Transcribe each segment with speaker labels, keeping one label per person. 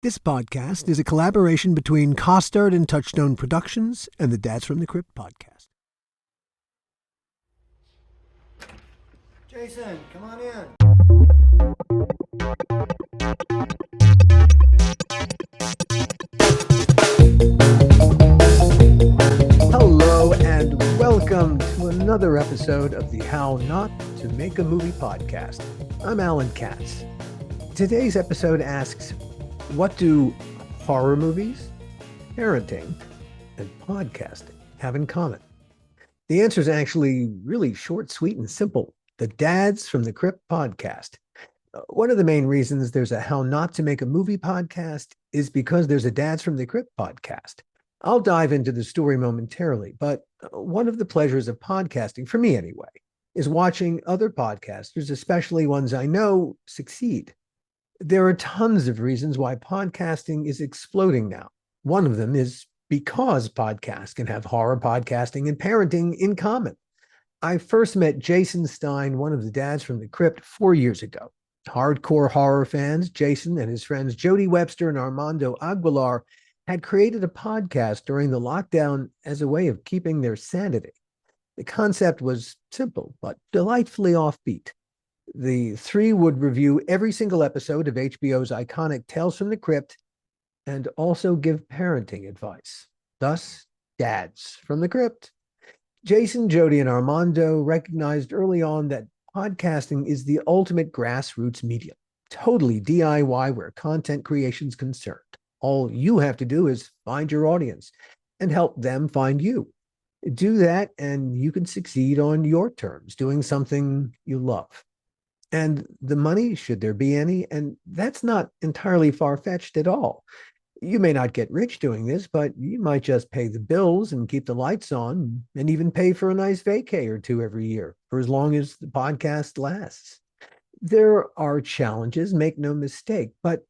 Speaker 1: This podcast is a collaboration between Costard and Touchstone Productions and the Dads from the Crypt podcast.
Speaker 2: Jason, come on in.
Speaker 1: Hello and welcome to another episode of the How Not to Make a Movie podcast. I'm Alan Katz. Today's episode asks, what do horror movies, parenting, and podcasting have in common? The answer is actually really short, sweet, and simple. The Dads from the Crypt podcast. One of the main reasons there's a How Not to Make a Movie podcast is because there's a Dads from the Crypt podcast. I'll dive into the story momentarily, but one of the pleasures of podcasting, for me anyway, is watching other podcasters, especially ones I know, succeed. There are tons of reasons why podcasting is exploding now. One of them is because podcasts can have horror podcasting and parenting in common. I first met Jason Stein, one of the Dads from the Crypt, 4 years ago. Hardcore horror fans, Jason and his friends Jody Webster and Armando Aguilar had created a podcast during the lockdown as a way of keeping their sanity. The concept was simple, but delightfully offbeat. The three would review every single episode of HBO's iconic Tales from the Crypt and also give parenting advice. Thus, Dads from the Crypt. Jason, Jody, and Armando recognized early on that podcasting is the ultimate grassroots medium, totally DIY where content creation is concerned. All you have to do is find your audience and help them find you. Do that, and you can succeed on your terms, doing something you love. And the money, should there be any, and that's not entirely far-fetched at all. You may not get rich doing this, but you might just pay the bills and keep the lights on and even pay for a nice vacay or two every year for as long as the podcast lasts. There are challenges, make no mistake, but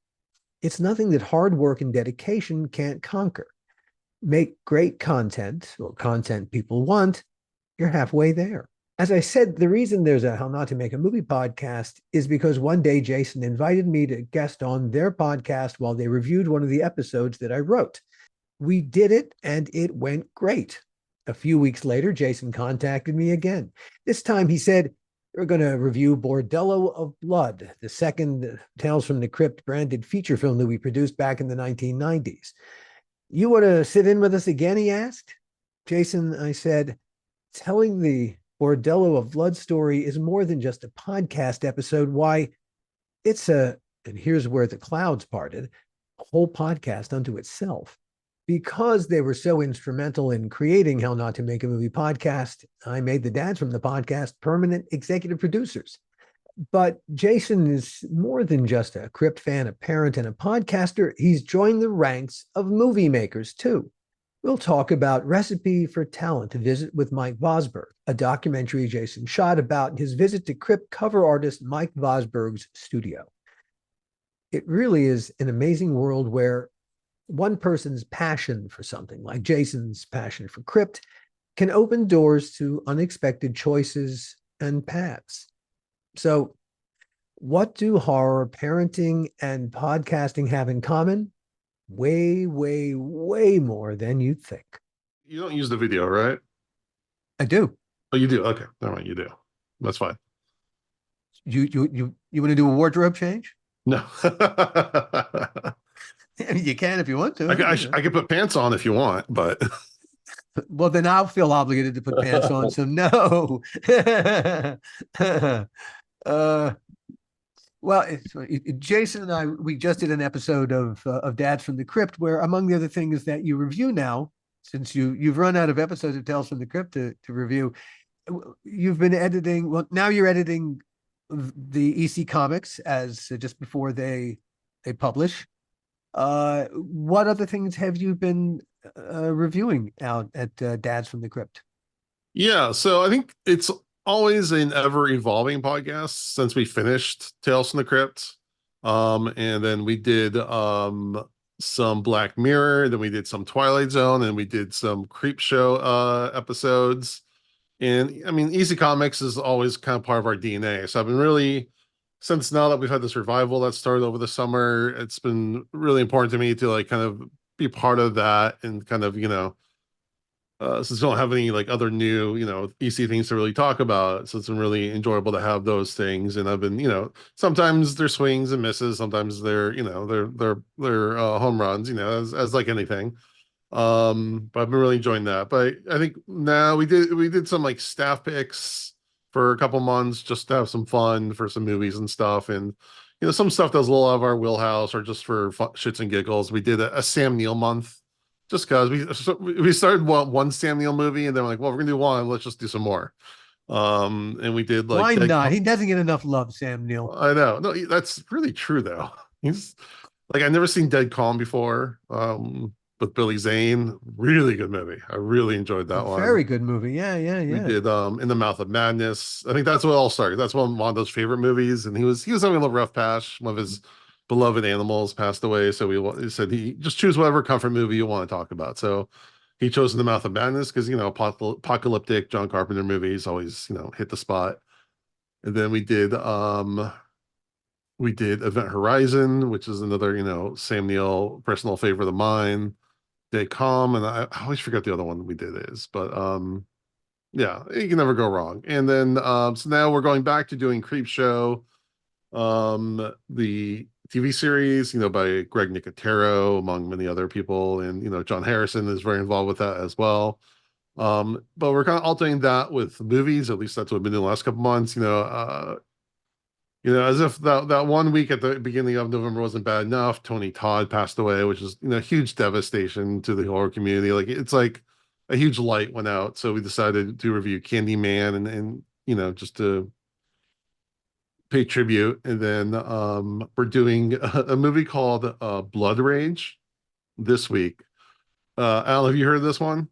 Speaker 1: it's nothing that hard work and dedication can't conquer. Make great content, or content people want, you're halfway there. As I said, the reason there's a How Not to Make a Movie podcast is because one day Jason invited me to guest on their podcast while they reviewed one of the episodes that I wrote. We did it, and it went great. A few weeks later, Jason contacted me again. This time he said, we're going to review Bordello of Blood, the second Tales from the Crypt branded feature film that we produced back in the 1990s. You want to sit in with us again, he asked. Jason, I said, telling the Bordello of Blood story is more than just a podcast episode. Why, it's and here's where the clouds parted, a whole podcast unto itself. Because they were so instrumental in creating How Not to Make a Movie podcast, I made the Dads from the podcast permanent executive producers. But Jason is more than just a Crypt fan, a parent, and a podcaster. He's joined the ranks of movie makers, too. We'll talk about Recipe for Talent, a visit with Mike Vosberg, a documentary Jason shot about his visit to Crypt cover artist Mike Vosberg's studio. It really is an amazing world where one person's passion for something, like Jason's passion for Crypt, can open doors to unexpected choices and paths. So, what do horror, parenting, and podcasting have in common? Way, way, way more than you'd think.
Speaker 3: You don't use the video, right?
Speaker 1: I do.
Speaker 3: Oh, you do? Okay. Never mind. You do. That's fine.
Speaker 1: You want to do a wardrobe change?
Speaker 3: No.
Speaker 1: You can if you want to.
Speaker 3: I could put pants on if you want, but
Speaker 1: well, then I'll feel obligated to put pants on. So no. Well, Jason and I, we just did an episode of Dads from the Crypt, where among the other things that you review now, since you've run out of episodes of Tales from the Crypt to review, you've been editing. Well, now you're editing the EC Comics as just before they publish. What other things have you been reviewing out at Dads from the Crypt?
Speaker 3: Yeah, so I think it's always an ever-evolving podcast since we finished Tales from the Crypt. And then we did some Black Mirror, then we did some Twilight Zone, and we did some Creep Show episodes. And I mean, Easy Comics is always kind of part of our DNA. So I've been really since now that we've had this revival that started over the summer, it's been really important to me to like kind of be part of that and kind of, since we don't have any like other new, EC things to really talk about. So it's been really enjoyable to have those things. And I've been, sometimes they're swings and misses, sometimes they're, they're home runs, as like anything. But I've been really enjoying that. But I think now we did some like staff picks for a couple months just to have some fun for some movies and stuff. And some stuff that was a little out of our wheelhouse or just for fun, shits and giggles. We did a Sam Neill month just because we started one Sam Neill movie and then we're like, well, we're gonna do one, let's just do some more. And we did like
Speaker 1: Why
Speaker 3: Dead.
Speaker 1: not? He doesn't get enough love, Sam Neill.
Speaker 3: I know. No, that's really true though. He's like I've never seen Dead Calm before. With Billy Zane, really good movie. I really enjoyed that one.
Speaker 1: Very good movie. Yeah, yeah,
Speaker 3: We
Speaker 1: yeah.
Speaker 3: did In the Mouth of Madness. I think that's what all started. That's one of Mondo's favorite movies, and he was having a little rough patch. One of his beloved animals passed away, so he said he just choose whatever comfort movie you want to talk about. So he chose In the Mouth of Madness because apocalyptic John Carpenter movies always hit the spot. And then we did Event Horizon, which is another Sam Neill personal favorite of mine. They Calm, and I always forget the other one we did is, but yeah, you can never go wrong. And then so now we're going back to doing Creep Show, the TV series, by Greg Nicotero, among many other people, and John Harrison is very involved with that as well. But we're kind of alternating that with movies, at least that's what we've been doing the last couple months, as if that one week at the beginning of November wasn't bad enough. Tony Todd passed away, which is huge devastation to the horror community. Like it's like a huge light went out, so we decided to review Candyman and just to pay tribute. And then we're doing a movie called Blood Rage this week. Al, have you heard of this one?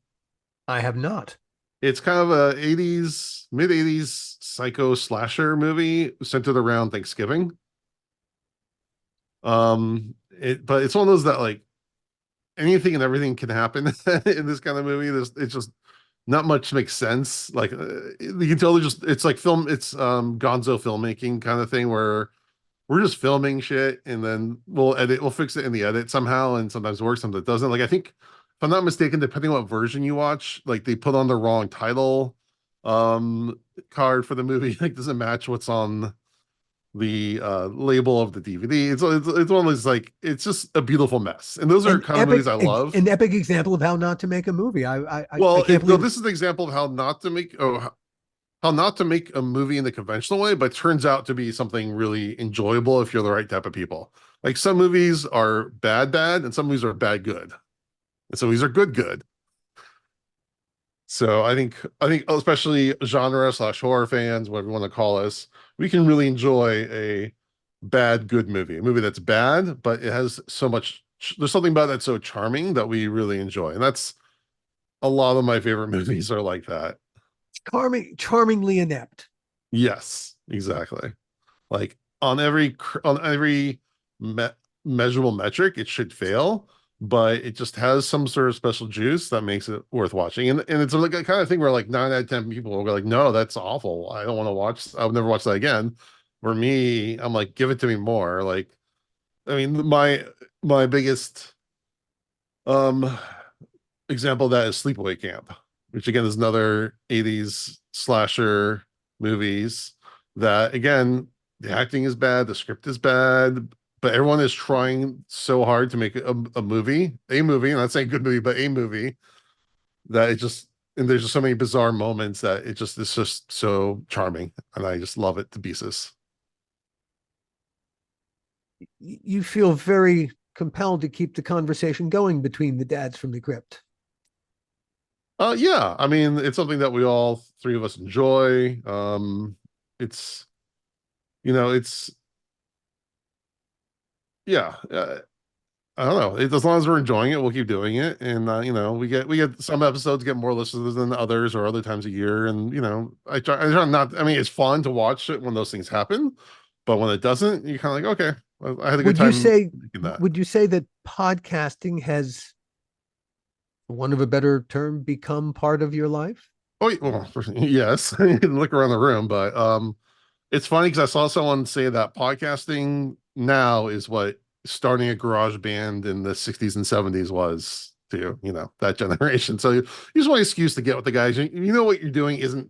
Speaker 1: I have not.
Speaker 3: It's kind of a mid 80s psycho slasher movie centered around Thanksgiving. But it's one of those that like anything and everything can happen in this kind of movie. It's just not much makes sense. Like you can tell it's like it's gonzo filmmaking kind of thing where we're just filming shit and then we'll fix it in the edit somehow, and sometimes it works, sometimes it doesn't. Like I think if I'm not mistaken, depending on what version you watch, like they put on the wrong title card for the movie, like doesn't match what's on the label of the DVD. It's one of those like it's just a beauable mess. And those are kind of movies I love.
Speaker 1: An epic example of how not to make a movie. I
Speaker 3: Well,
Speaker 1: can't believe
Speaker 3: this is an example of how not to make how not to make a movie in the conventional way, but turns out to be something really enjoyable if you're the right type of people. Like some movies are bad, and some movies are bad, good. And some movies are good, good. So I think especially genre slash horror fans, whatever you want to call us, we can really enjoy a bad, good movie. A movie that's bad, but it has so much there's something about that so charming that we really enjoy. And that's a lot of my favorite movies are like that.
Speaker 1: charmingly inept.
Speaker 3: Yes, exactly. Like on every me measurable metric, it should fail, but it just has some sort of special juice that makes it worth watching. And it's like a kind of thing where like 9 out of 10 people will go like, no, that's awful. I don't want to watch. I would never watch that again. For me, I'm like, give it to me more. Like, I mean, my biggest um example of that is Sleepaway Camp, which again is another 80s slasher movies that again the acting is bad, the script is bad, but everyone is trying so hard to make a movie, I'm not saying good movie, but a movie that it just and there's just so many bizarre moments that it's just so charming and I just love it to pieces.
Speaker 1: You feel very compelled to keep the conversation going between the dads from the crypt.
Speaker 3: Yeah, I mean it's something that we all three of us enjoy. It's it's yeah, I don't know. As long as we're enjoying it, we'll keep doing it. And we get some episodes get more listeners than others, or other times a year. And I try not. I mean, it's fun to watch it when those things happen, but when it doesn't, you kind of like, okay, I had a good
Speaker 1: Would you
Speaker 3: time
Speaker 1: say
Speaker 3: making that.
Speaker 1: would you say that podcasting has, for want of a better term, become part of your life?
Speaker 3: Oh, well, yes, you can look around the room, but It's funny because I saw someone say that podcasting now is what starting a garage band in the 60s and 70s was to, that generation. So you just want an excuse to get with the guys. You know what you're doing isn't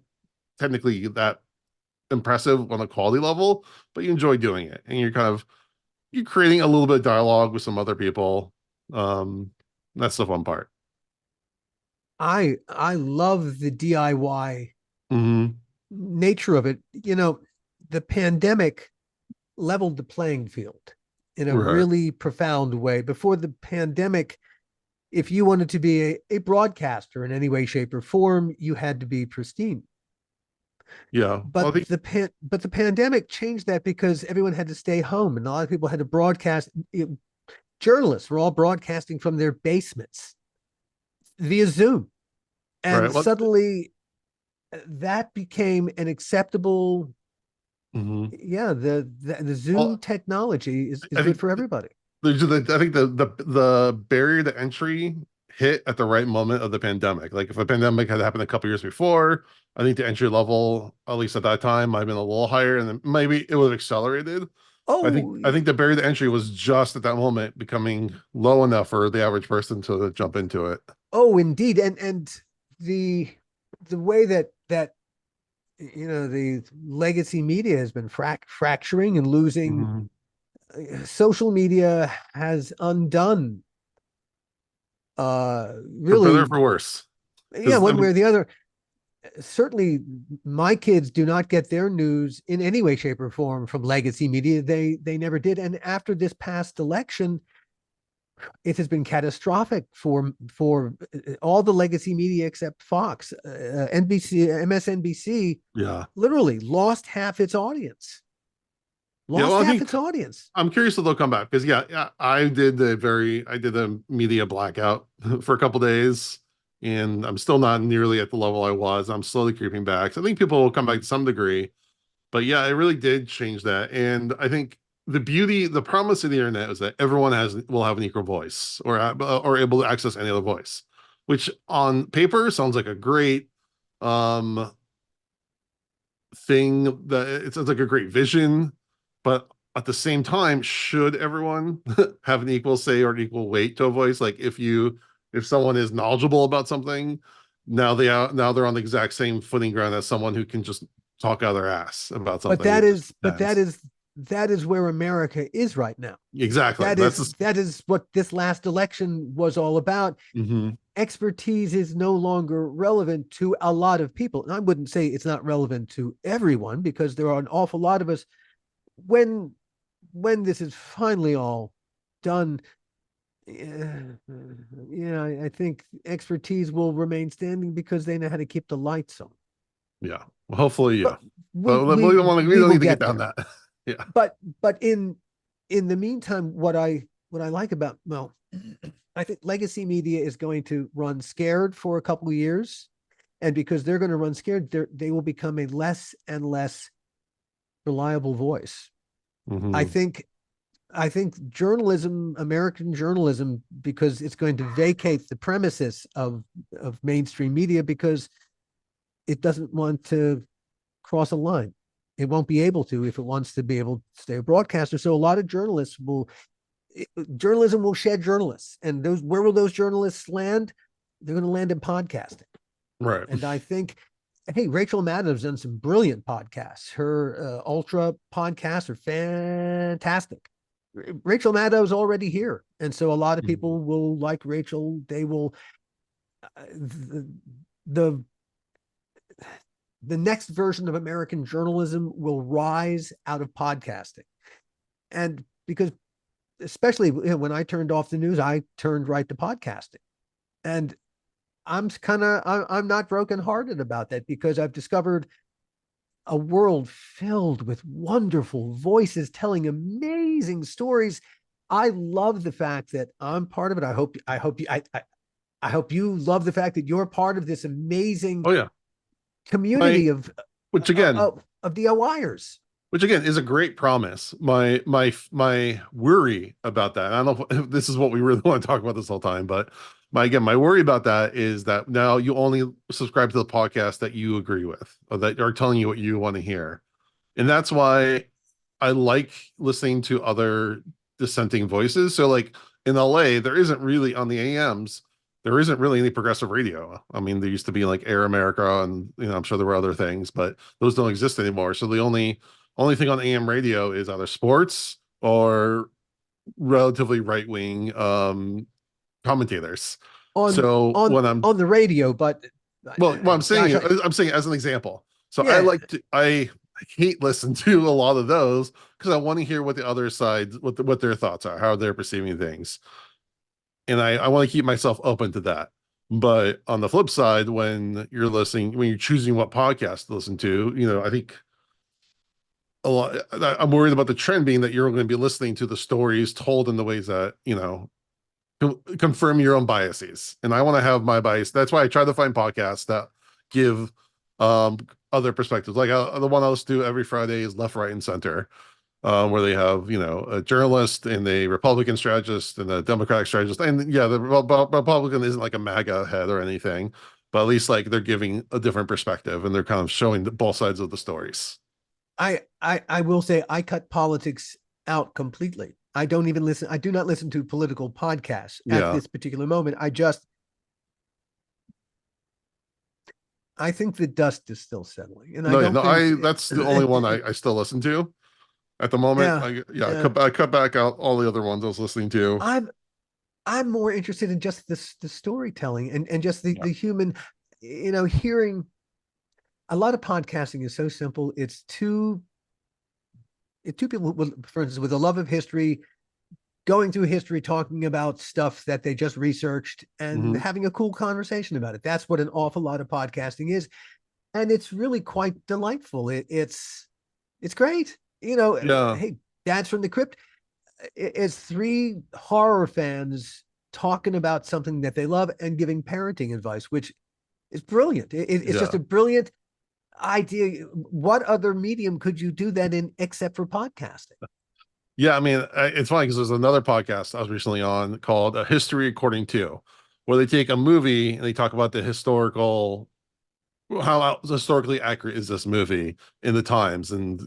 Speaker 3: technically that impressive on a quality level, but you enjoy doing it. And you're creating a little bit of dialogue with some other people. Um, that's the fun part.
Speaker 1: I love the DIY
Speaker 3: Hmm.
Speaker 1: nature of it. The pandemic leveled the playing field in a
Speaker 3: Right.
Speaker 1: really profound way. Before the pandemic, if you wanted to be a broadcaster in any way, shape, or form, you had to be pristine.
Speaker 3: Yeah. Well, I think
Speaker 1: But the pandemic changed that because everyone had to stay home, and a lot of people had to broadcast. Journalists were all broadcasting from their basements via Zoom,
Speaker 3: right.
Speaker 1: and
Speaker 3: Well,
Speaker 1: suddenly that became an acceptable.
Speaker 3: mhm.
Speaker 1: Yeah, the Zoom
Speaker 3: Well,
Speaker 1: technology is
Speaker 3: I
Speaker 1: good
Speaker 3: think
Speaker 1: for everybody.
Speaker 3: I think the barrier to entry hit at the right moment of the pandemic. Like if a pandemic had happened a couple years before, I think the entry level, at least at that time, might have been a little higher, and then maybe it would have accelerated.
Speaker 1: Oh,
Speaker 3: I think the barrier to entry was just at that moment becoming low enough for the average person to jump into it.
Speaker 1: oh, indeed, and the the way that the legacy media has been fracturing and losing.
Speaker 3: Mm-hmm.
Speaker 1: Social media has undone
Speaker 3: For better or
Speaker 1: really,
Speaker 3: for worse.
Speaker 1: yeah,
Speaker 3: Because I
Speaker 1: one way
Speaker 3: mean,
Speaker 1: or the other. Certainly my kids do not get their news in any way, shape, or form from legacy media. They never did. And after this past election, it has been catastrophic for all the legacy media except Fox. NBC, MSNBC
Speaker 3: yeah.
Speaker 1: literally lost half its audience.
Speaker 3: Yeah,
Speaker 1: Lost
Speaker 3: well, I
Speaker 1: half
Speaker 3: think
Speaker 1: its audience.
Speaker 3: I'm curious if they'll come back because yeah, I did a media blackout for a couple days, and I'm still not nearly at the level I was. I'm slowly creeping back. So I think people will come back to some degree, but yeah, it really did change that. And I think the promise of the internet is that everyone will have an equal voice or able to access any other voice, which on paper sounds like a great um thing that it sounds like a great vision, but at the same time, should everyone have an equal say or an equal weight to a voice? Like if someone is knowledgeable about something, now they're on the exact same footing ground as someone who can just talk out of their ass about
Speaker 1: But
Speaker 3: something
Speaker 1: that
Speaker 3: and just
Speaker 1: is but
Speaker 3: pretends.
Speaker 1: that is where America is right now.
Speaker 3: Exactly.
Speaker 1: That
Speaker 3: That's
Speaker 1: is
Speaker 3: just,
Speaker 1: that is what this last election was all about.
Speaker 3: mhm.
Speaker 1: Expertise is no longer relevant to a lot of people. And I wouldn't say it's not relevant to everyone because there are an awful lot of us. When when this is finally all done, yeah, I think expertise will remain standing because they know how to keep the lights on.
Speaker 3: Yeah. Well, hopefully,
Speaker 1: But
Speaker 3: yeah. But we
Speaker 1: we
Speaker 3: don't
Speaker 1: will
Speaker 3: need to get
Speaker 1: get
Speaker 3: down
Speaker 1: there.
Speaker 3: that. Yeah.
Speaker 1: But in the meantime, what I like about, well, I think legacy media is going to run scared for a couple of years, and because they're going to run scared, they will become a less and less reliable voice. I
Speaker 3: Hmm.
Speaker 1: think I think journalism, American journalism, because it's going to vacate the premises of mainstream media because it doesn't want to cross a line. It won't be able to if it wants to be able to stay a broadcaster. So a lot of journalism will shed journalists, and those where will those journalists land? They're going to land in podcasting.
Speaker 3: Right.
Speaker 1: And I think, hey, Rachel Maddow's done some brilliant podcasts. Her Ultra podcasts are fantastic. Rachel Maddow's already here, and so a lot of
Speaker 3: Mhm.
Speaker 1: people will like Rachel. They will the the next version of American journalism will rise out of podcasting, and because especially when I turned off the news, I turned right to podcasting, and I'm not brokenhearted about that because I've discovered a world filled with wonderful voices telling amazing stories. I love the fact that I'm part of it. I hope you love the fact that you're part of this amazing
Speaker 3: Oh yeah. My
Speaker 1: community
Speaker 3: which again,
Speaker 1: of DIYers.
Speaker 3: is a great promise. My worry about that. I don't know if this is what we really want to talk about this whole time, but my worry about that is that now you only subscribe to the podcast that you agree with or that are telling you what you want to hear. And that's why I like listening to other dissenting voices. So like in LA, there isn't really on the AMs, there isn't really any progressive radio. I mean, there used to be like Air America and I'm sure there were other things, but those don't exist anymore. So the only thing on AM radio is either sports or relatively right-wing commentators.
Speaker 1: on
Speaker 3: So
Speaker 1: on
Speaker 3: when I'm
Speaker 1: on the radio, but
Speaker 3: well, what I'm saying
Speaker 1: gosh,
Speaker 3: is, I'm saying as an example. So
Speaker 1: yeah,
Speaker 3: I hate listen to a lot of those because I want to hear what the other side, what their thoughts are, how they're perceiving things, and I want to keep myself open to that. But on the flip side, when you're choosing what podcast to listen to, I think a lot. I'm worried about the trend being that you're going to be listening to the stories told in the ways that confirm your own biases, and I want to have my bias. That's why I try to find podcasts that give um other perspectives. Like the one I listen to every Friday is Left, Right, and Center, where they have a journalist and a Republican strategist and a Democratic strategist. And yeah, the Republican isn't like a MAGA head or anything, but at least like they're giving a different perspective and they're kind of showing both sides of the stories.
Speaker 1: I will say I cut politics out completely. I don't even listen. I do not listen to political podcasts at
Speaker 3: Yeah.
Speaker 1: this particular moment. I think the dust is still settling, and I
Speaker 3: No, yeah,
Speaker 1: don't
Speaker 3: no,
Speaker 1: think.
Speaker 3: I that's the only one I still listen to at the moment.
Speaker 1: Yeah, yeah.
Speaker 3: I cut back out all the other ones I was listening to.
Speaker 1: I'm I'm more interested in just the storytelling and just
Speaker 3: Yeah.
Speaker 1: the human, hearing. A lot of podcasting is so simple. It's two people with, for instance, with a love of history, going through history, talking about stuff that they just researched and
Speaker 3: Hmm.
Speaker 1: having a cool conversation about it. That's what an awful lot of podcasting is. And it's really quite delightful. It's great.
Speaker 3: Yeah.
Speaker 1: Hey, Dad's from the Crypt. It's three horror fans talking about something that they love and giving parenting advice, which is brilliant. It's just
Speaker 3: Yeah.
Speaker 1: a brilliant idea. What other medium could you do that in except for podcasting?
Speaker 3: Yeah, I mean, it's funny because there's another podcast I was recently on called A History According to, where they take a movie and they talk about the historical, how historically accurate is this movie in the times, and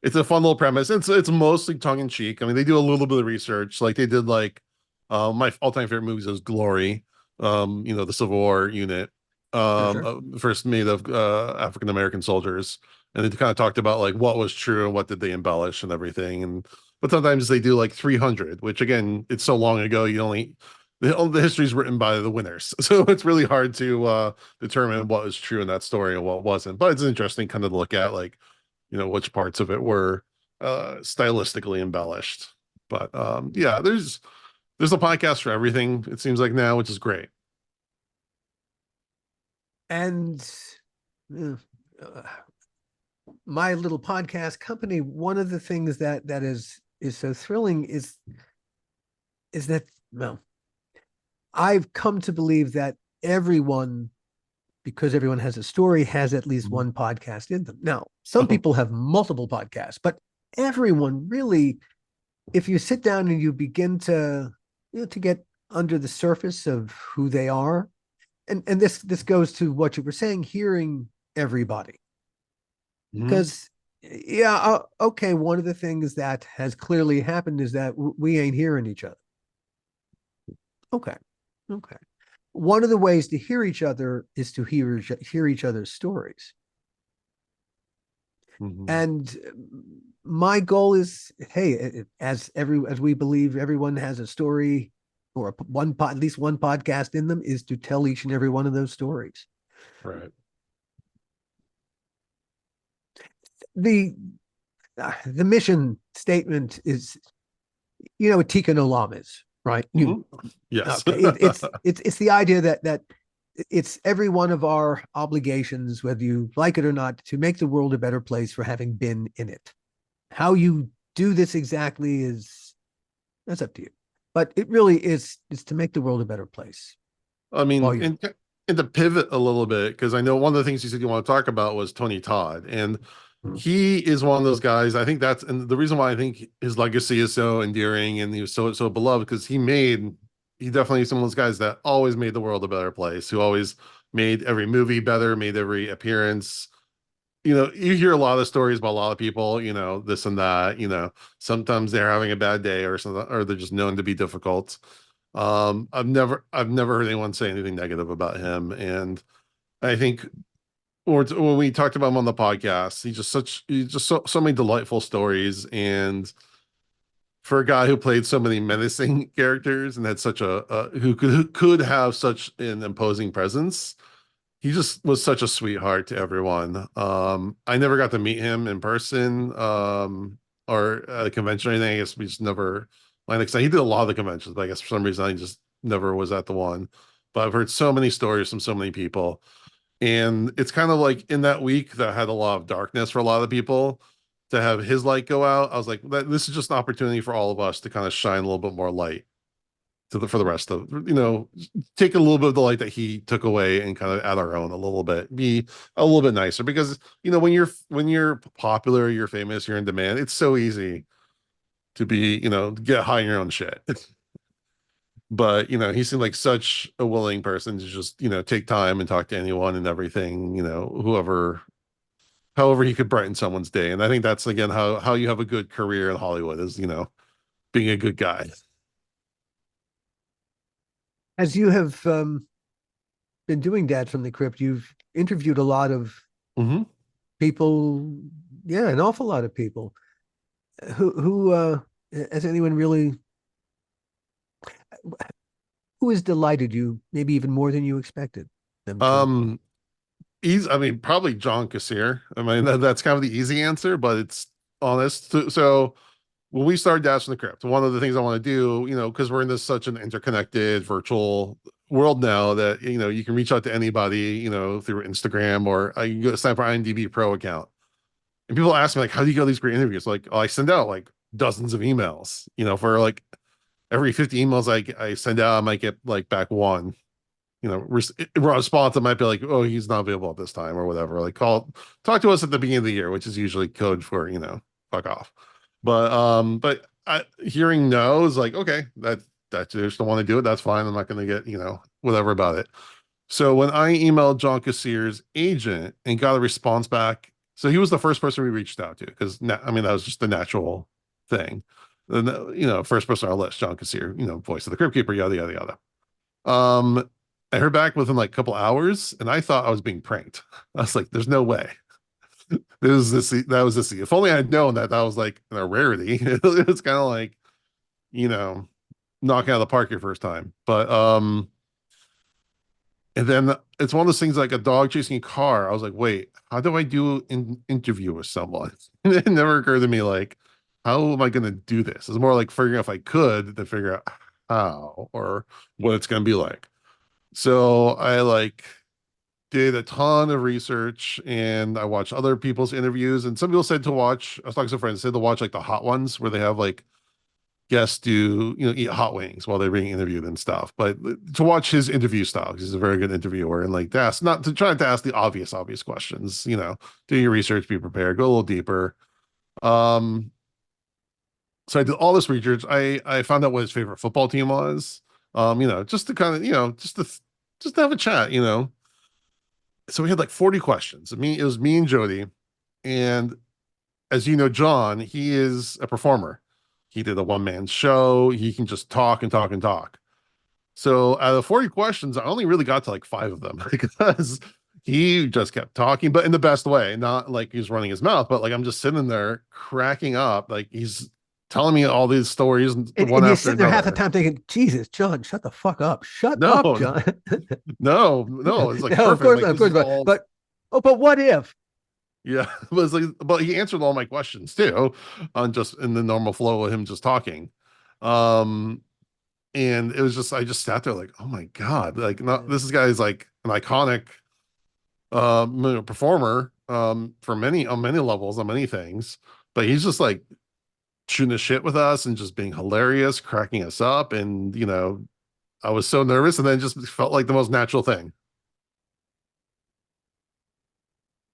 Speaker 3: it's a fun little premise. It's mostly tongue in cheek. I mean, they do a little bit of research, like they did like my all time favorite movies is Glory, the Civil War unit,
Speaker 1: Sure, sure.
Speaker 3: first made of African American soldiers, and they kind of talked about like what was true and what did they embellish and everything, and but sometimes they do like 300, which again, it's so long ago, the history is written by the winners, so it's really hard to determine what was true in that story and what wasn't. But it's interesting kind of to look at like, which parts of it were stylistically embellished. But yeah, there's a podcast for everything, it seems like now, which is great.
Speaker 1: And uh, my little podcast company, one of the things that is so thrilling is that, well, I've come to believe that everyone, because everyone has a story, has at least
Speaker 3: Mhm.
Speaker 1: one podcast in them. Now, some people have multiple podcasts, but everyone really, if you sit down and you begin to get under the surface of who they are, and this goes to what you were saying, hearing everybody.
Speaker 3: Mhm.
Speaker 1: Because yeah, okay, one of the things that has clearly happened is that we ain't hearing each other. Okay, okay. One of the ways to hear each other is to hear each other's stories.
Speaker 3: Mhm.
Speaker 1: And my goal is, hey, as we believe everyone has a story or at least one podcast in them, is to tell each and every one of those stories.
Speaker 3: Right.
Speaker 1: The mission statement is, what Tikkun Olam is, right?
Speaker 3: Mhm. Yes.
Speaker 1: Okay, it's the idea that it's every one of our obligations, whether you like it or not, to make the world a better place for having been in it. How you do this exactly that's up to you, but it really is to make the world a better place.
Speaker 3: I
Speaker 1: While
Speaker 3: mean,
Speaker 1: you're
Speaker 3: and to pivot a little bit, because I know one of the things you said you want to talk about was Tony Todd, and he is one of those guys. I think that's and the reason why I think his legacy is so endearing and he was so beloved because he definitely is one of those guys that always made the world a better place, who always made every movie better, made every appearance, you hear a lot of stories about a lot of people, this and that, sometimes they're having a bad day or something, or they're just known to be difficult. I've never heard anyone say anything negative about him. And I think, or when we talked about him on the podcast, he's just so many delightful stories. And for a guy who played so many menacing characters and had such who could have such an imposing presence, he just was such a sweetheart to everyone. I never got to meet him in person, or at a convention or anything. I guess we just never like he did a lot of the conventions, but I guess for some reason I just never was at the one. But I've heard so many stories from so many people. And it's kind of like in that week that had a lot of darkness for a lot of people, to have his light go out. I was like, this is just an opportunity for all of us to kind of shine a little bit more light for the rest of, take a little bit of the light that he took away and kind of add our own a little bit, be a little bit nicer. Because when you're popular, you're famous, you're in demand, it's so easy to be, get high in your own shit. But he seemed like such a willing person to just, take time and talk to anyone and everything, whoever, however he could brighten someone's day. And I think that's again how you have a good career in Hollywood, is, being a good guy.
Speaker 1: As you have been doing Dad from the Crypt, you've interviewed a lot of
Speaker 3: Hmm.
Speaker 1: people. Yeah, an awful lot of people. Who has anyone really who has delighted you, maybe even more than you expected them to?
Speaker 3: um I mean, probably John Kassir. I mean, that's kind of the easy answer, but it's honest. So when we started Dash in the Crypt, one of the things I want to do, because we're in this such an interconnected virtual world now, that you can reach out to anybody, through Instagram, or I can go sign up for IMDb Pro account. And people ask me, like, how do you get these great interviews? Like, I send out like dozens of emails, for like every 50 emails I send out, I might get like back one, response that might be like, oh, he's not available at this time or whatever. Like, talk to us at the beginning of the year, which is usually code for, fuck off. But hearing no is like, okay, that you just don't want to do it. That's fine. I'm not going to get, whatever about it. So when I emailed John Kassir's agent and got a response back, so he was the first person we reached out to, because I mean, that was just the natural thing. And, first person on our list, John Kassir, voice of the Crypt Keeper, yada yada yada. I heard back within like a couple hours, and I thought I was being pranked. I was like, "There's no way." That was this. If only I'd known that was like a rarity. It's kind of like, you know, knocking out of the park your first time. But and then it's one of those things like a dog chasing a car. I was like, wait, how do I do an interview with someone? It never occurred to me like, how am I going to do this? It's more like figuring out if I could to figure out how or what it's going to be like. So I like did a ton of research, and I watched other people's interviews. And some people said to watch, I was talking to some friends, said to watch like the hot ones where they have like guests do, eat hot wings while they're being interviewed and stuff. But to watch his interview style, because he's a very good interviewer, and like that's not to try to ask the obvious questions, do your research, be prepared, go a little deeper. Um, so I did all this research. I found out what his favorite football team was. Just to kind of, just to have a chat, So we had like 40 questions. It was me and Jody. And as you know, John, he is a performer. He did a one-man show. He can just talk and talk and talk. So out of 40 questions, I only really got to like five of them because he just kept talking, but in the best way, not like he's running his mouth, but like I'm just sitting there cracking up. Like he's telling me all these stories one
Speaker 1: And you're
Speaker 3: after
Speaker 1: sitting there half the
Speaker 3: another.
Speaker 1: time thinking, Jesus, John, shut the fuck up. Shut
Speaker 3: No,
Speaker 1: up, John.
Speaker 3: no, it's like
Speaker 1: No, of
Speaker 3: perfect.
Speaker 1: course
Speaker 3: Like
Speaker 1: not, of
Speaker 3: this
Speaker 1: course
Speaker 3: is
Speaker 1: not.
Speaker 3: all,
Speaker 1: But what if?
Speaker 3: yeah. But it's like, but he answered all my questions too, on just in the normal flow of him just talking. Um, and it was just I just sat there like, oh my God, like not this guy is like an iconic performer for many on many levels on many things, but he's just like shooting the shit with us and just being hilarious, cracking us up. And I was so nervous, and then it just felt like the most natural thing.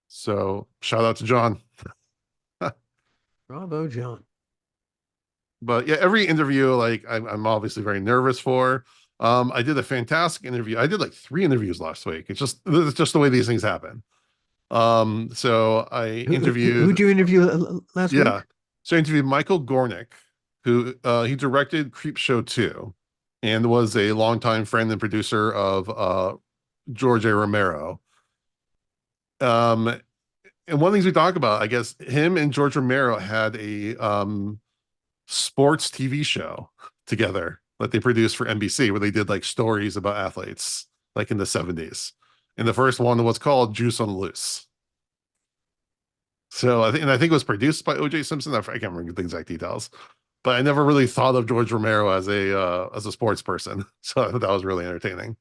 Speaker 3: So shout out to John.
Speaker 1: Bravo, John.
Speaker 3: But yeah, every interview, like I'm obviously very nervous for. I did a fantastic interview. I did like three interviews last week. It's just the way these things happen. So I
Speaker 1: Who'd
Speaker 3: interviewed,
Speaker 1: you interview last week?
Speaker 3: yeah, so I interviewed Michael Gornick, who he directed Creep Show 2 and was a longtime friend and producer of George A. Romero. Um, and one of the things we talk about, I guess, him and George Romero had a sports TV show together that they produced for NBC where they did like stories about athletes like in the 70s. And the first one was called Juice on the Loose. So I think it was produced by OJ Simpson. I can't remember the exact details, but I never really thought of George Romero as a sports person. So I thought that was really entertaining.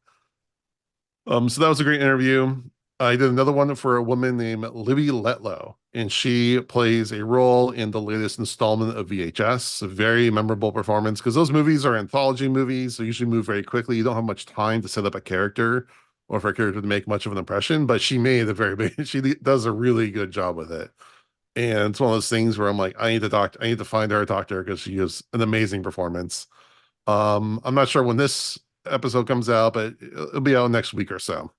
Speaker 3: So that was a great interview. I did another one for a woman named Libby Letlow, and she plays a role in the latest installment of VHS. A very memorable performance because those movies are anthology movies. They usually move very quickly. You don't have much time to set up a character or for a character to make much of an impression, but she made a very big, she does a really good job with it. And it's one of those things where I'm like, I need to find her, talk to her because she has an amazing performance. I'm not sure when this episode comes out, but it'll be out next week or so.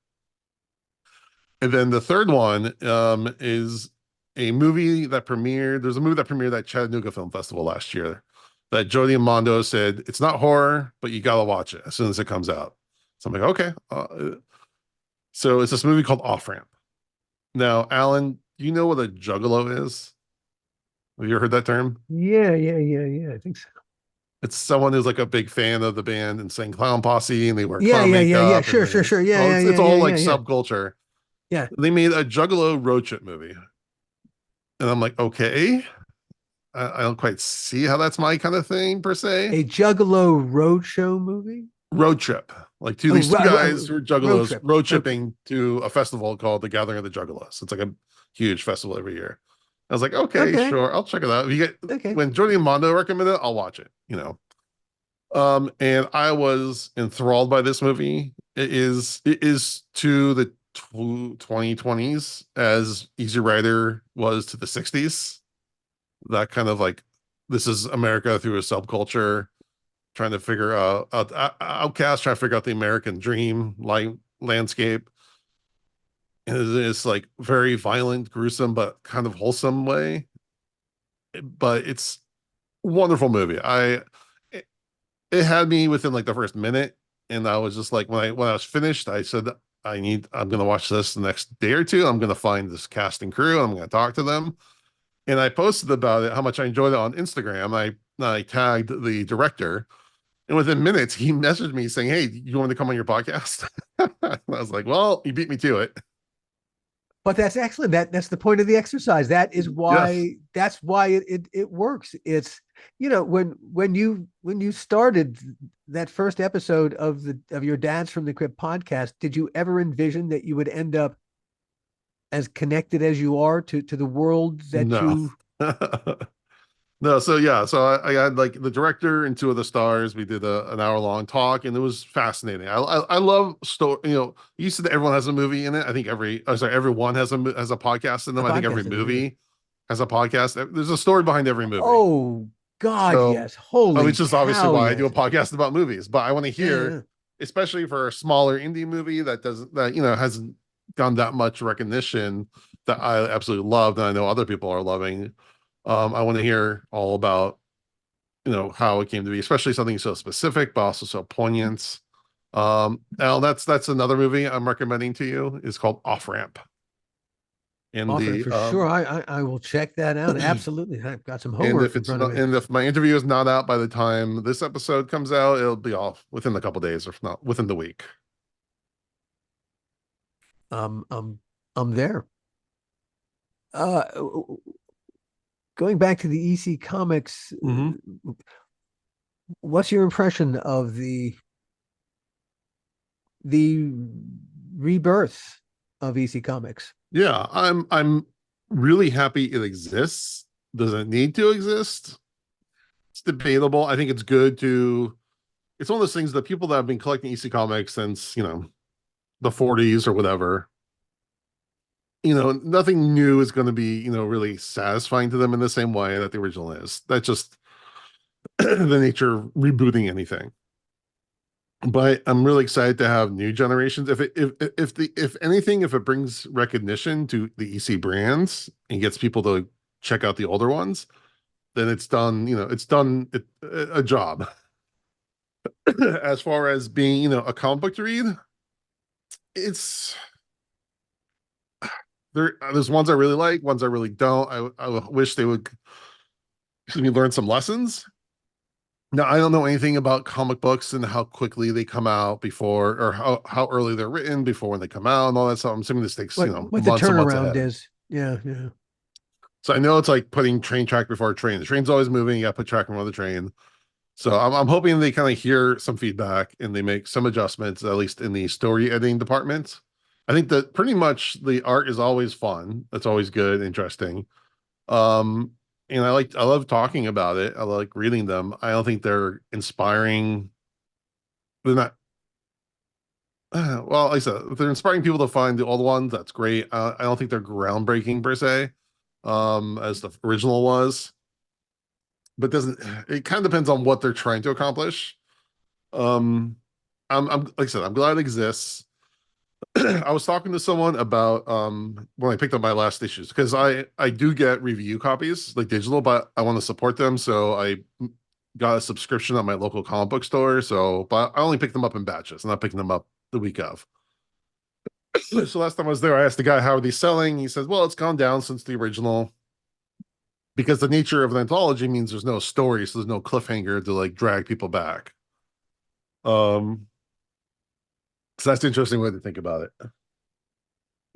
Speaker 3: And then the third one is a movie that premiered. There's a movie that premiered at Chattanooga Film Festival last year that Jody Mondo said it's not horror, but you gotta watch it as soon as it comes out. So I'm like, okay. So it's this movie called Off Ramp. Now, Alan, do you know what a juggalo is? Have you ever heard that term?
Speaker 1: Yeah. I think so.
Speaker 3: It's someone who's like a big fan of the band and saying Clown Posse, and they wear
Speaker 1: Yeah,
Speaker 3: clown makeup, and they
Speaker 1: Sure.
Speaker 3: well, it's all like subculture.
Speaker 1: Yeah.
Speaker 3: They made a Juggalo road trip movie, and I'm like, okay, I don't quite see how that's my kind of thing per se.
Speaker 1: A Juggalo roadshow movie?
Speaker 3: Road trip, like
Speaker 1: Oh,
Speaker 3: these two guys who are
Speaker 1: road
Speaker 3: Juggalos
Speaker 1: trip.
Speaker 3: road
Speaker 1: Okay.
Speaker 3: tripping to a festival called the Gathering of the Juggalos. It's like a huge festival every year. I was like, okay,
Speaker 1: Okay.
Speaker 3: sure, I'll check it out. If you get
Speaker 1: Okay.
Speaker 3: when Jody Mondo recommended it, I'll watch it. And I was enthralled by this movie. It is to the 2020s as Easy Rider was to the 60s. That kind of like this is America through a subculture, trying to figure out outcasts, trying to figure out the American dream landscape. And it's like very violent, gruesome, but kind of wholesome way. But it's a wonderful movie. It, it had me within like the first minute, and I was just like when I was finished, I said I'm gonna watch this the next day or two. I'm gonna find this cast and crew, and I'm gonna talk to them. And I posted about it, how much I enjoyed it on Instagram. I tagged the director, and within minutes, he messaged me saying, "Hey, you want me to come on your podcast?" I was like, "Well, you beat me to it."
Speaker 1: But that's excellent. That's the point of the exercise.
Speaker 3: Yes,
Speaker 1: That's why it works. It's when you started that first episode of your Dads from the Crypt podcast, did you ever envision that you would end up as connected as you are to the world that
Speaker 3: no.
Speaker 1: you
Speaker 3: No, so yeah, so I had like the director and two of the stars. We did an hour long talk, and it was fascinating. I love story. You said that everyone has a movie in it. I think everyone has a podcast in
Speaker 1: a
Speaker 3: them. I think every
Speaker 1: podcast in it?
Speaker 3: movie has a podcast. There's a story behind every movie.
Speaker 1: Oh God,
Speaker 3: So,
Speaker 1: yes.
Speaker 3: which
Speaker 1: Holy
Speaker 3: is obviously
Speaker 1: cow,
Speaker 3: why I do a
Speaker 1: yes.
Speaker 3: podcast about movies. But I want to hear,
Speaker 1: Yeah.
Speaker 3: especially for a smaller indie movie that doesn't that hasn't gotten that much recognition that I absolutely loved, and I know other people are loving. I want to hear all about how it came to be, especially something so specific but also so poignant. Al, that's another movie I'm recommending to you. It's called Off Ramp. And
Speaker 1: Often
Speaker 3: the
Speaker 1: for sure. I will check that out. Absolutely. I've got some
Speaker 3: and
Speaker 1: homework
Speaker 3: if
Speaker 1: in
Speaker 3: it's
Speaker 1: front of
Speaker 3: not
Speaker 1: me.
Speaker 3: and if my interview is not out by the time this episode comes out, it'll be off within a couple days, if not within the week.
Speaker 1: Um, um, I'm there. Uh, Going back to the EC Comics,
Speaker 3: Mm-hmm.
Speaker 1: what's your impression of the rebirth of EC Comics?
Speaker 3: Yeah, I'm really happy it exists. Does it need to exist? It's debatable. I think it's good to. It's one of those things that people that have been collecting EC comics since the 40s or whatever. Nothing new is going to be really satisfying to them in the same way that the original is. That's just the nature of rebooting anything. but I'm really excited to have new generations. If anything, if it brings recognition to the EC brands and gets people to check out the older ones, then it's done. It's done a job. As far as being, a comic book to read, it's there's ones I really like, ones I really don't. I wish they would, excuse me, learn some lessons. Now, I don't know anything about comic books and how quickly they come out before, or how early they're written before when they come out and all that stuff. I'm assuming this takes,
Speaker 1: What the
Speaker 3: months and months
Speaker 1: turnaround
Speaker 3: ahead.
Speaker 1: is. Yeah, yeah.
Speaker 3: So I know it's like putting train track before a train. The train's always moving. You got to put track before the train. So I'm hoping they kind of hear some feedback and they make some adjustments, at least in the story editing department. I think that pretty much the art is always fun. That's always good, interesting. Um, and I love talking about it. I like reading them. I don't think they're inspiring. They're not, well, like I said, if they're inspiring people to find the old ones, that's great. I don't think they're groundbreaking per se, as the original was. But doesn't it kind of depends on what they're trying to accomplish. Um, I'm like I said, I'm glad it exists. I was talking to someone about when I picked up my last issues because I do get review copies like digital, but I want to support them, so I got a subscription at my local comic book store. So, but I only pick them up in batches. I'm not picking them up the week of. So last time I was there, I asked the guy how are they selling. He says, "Well, it's gone down since the original because the nature of an anthology means there's no story, so there's no cliffhanger to like drag people back." Um, so that's an interesting way to think about it.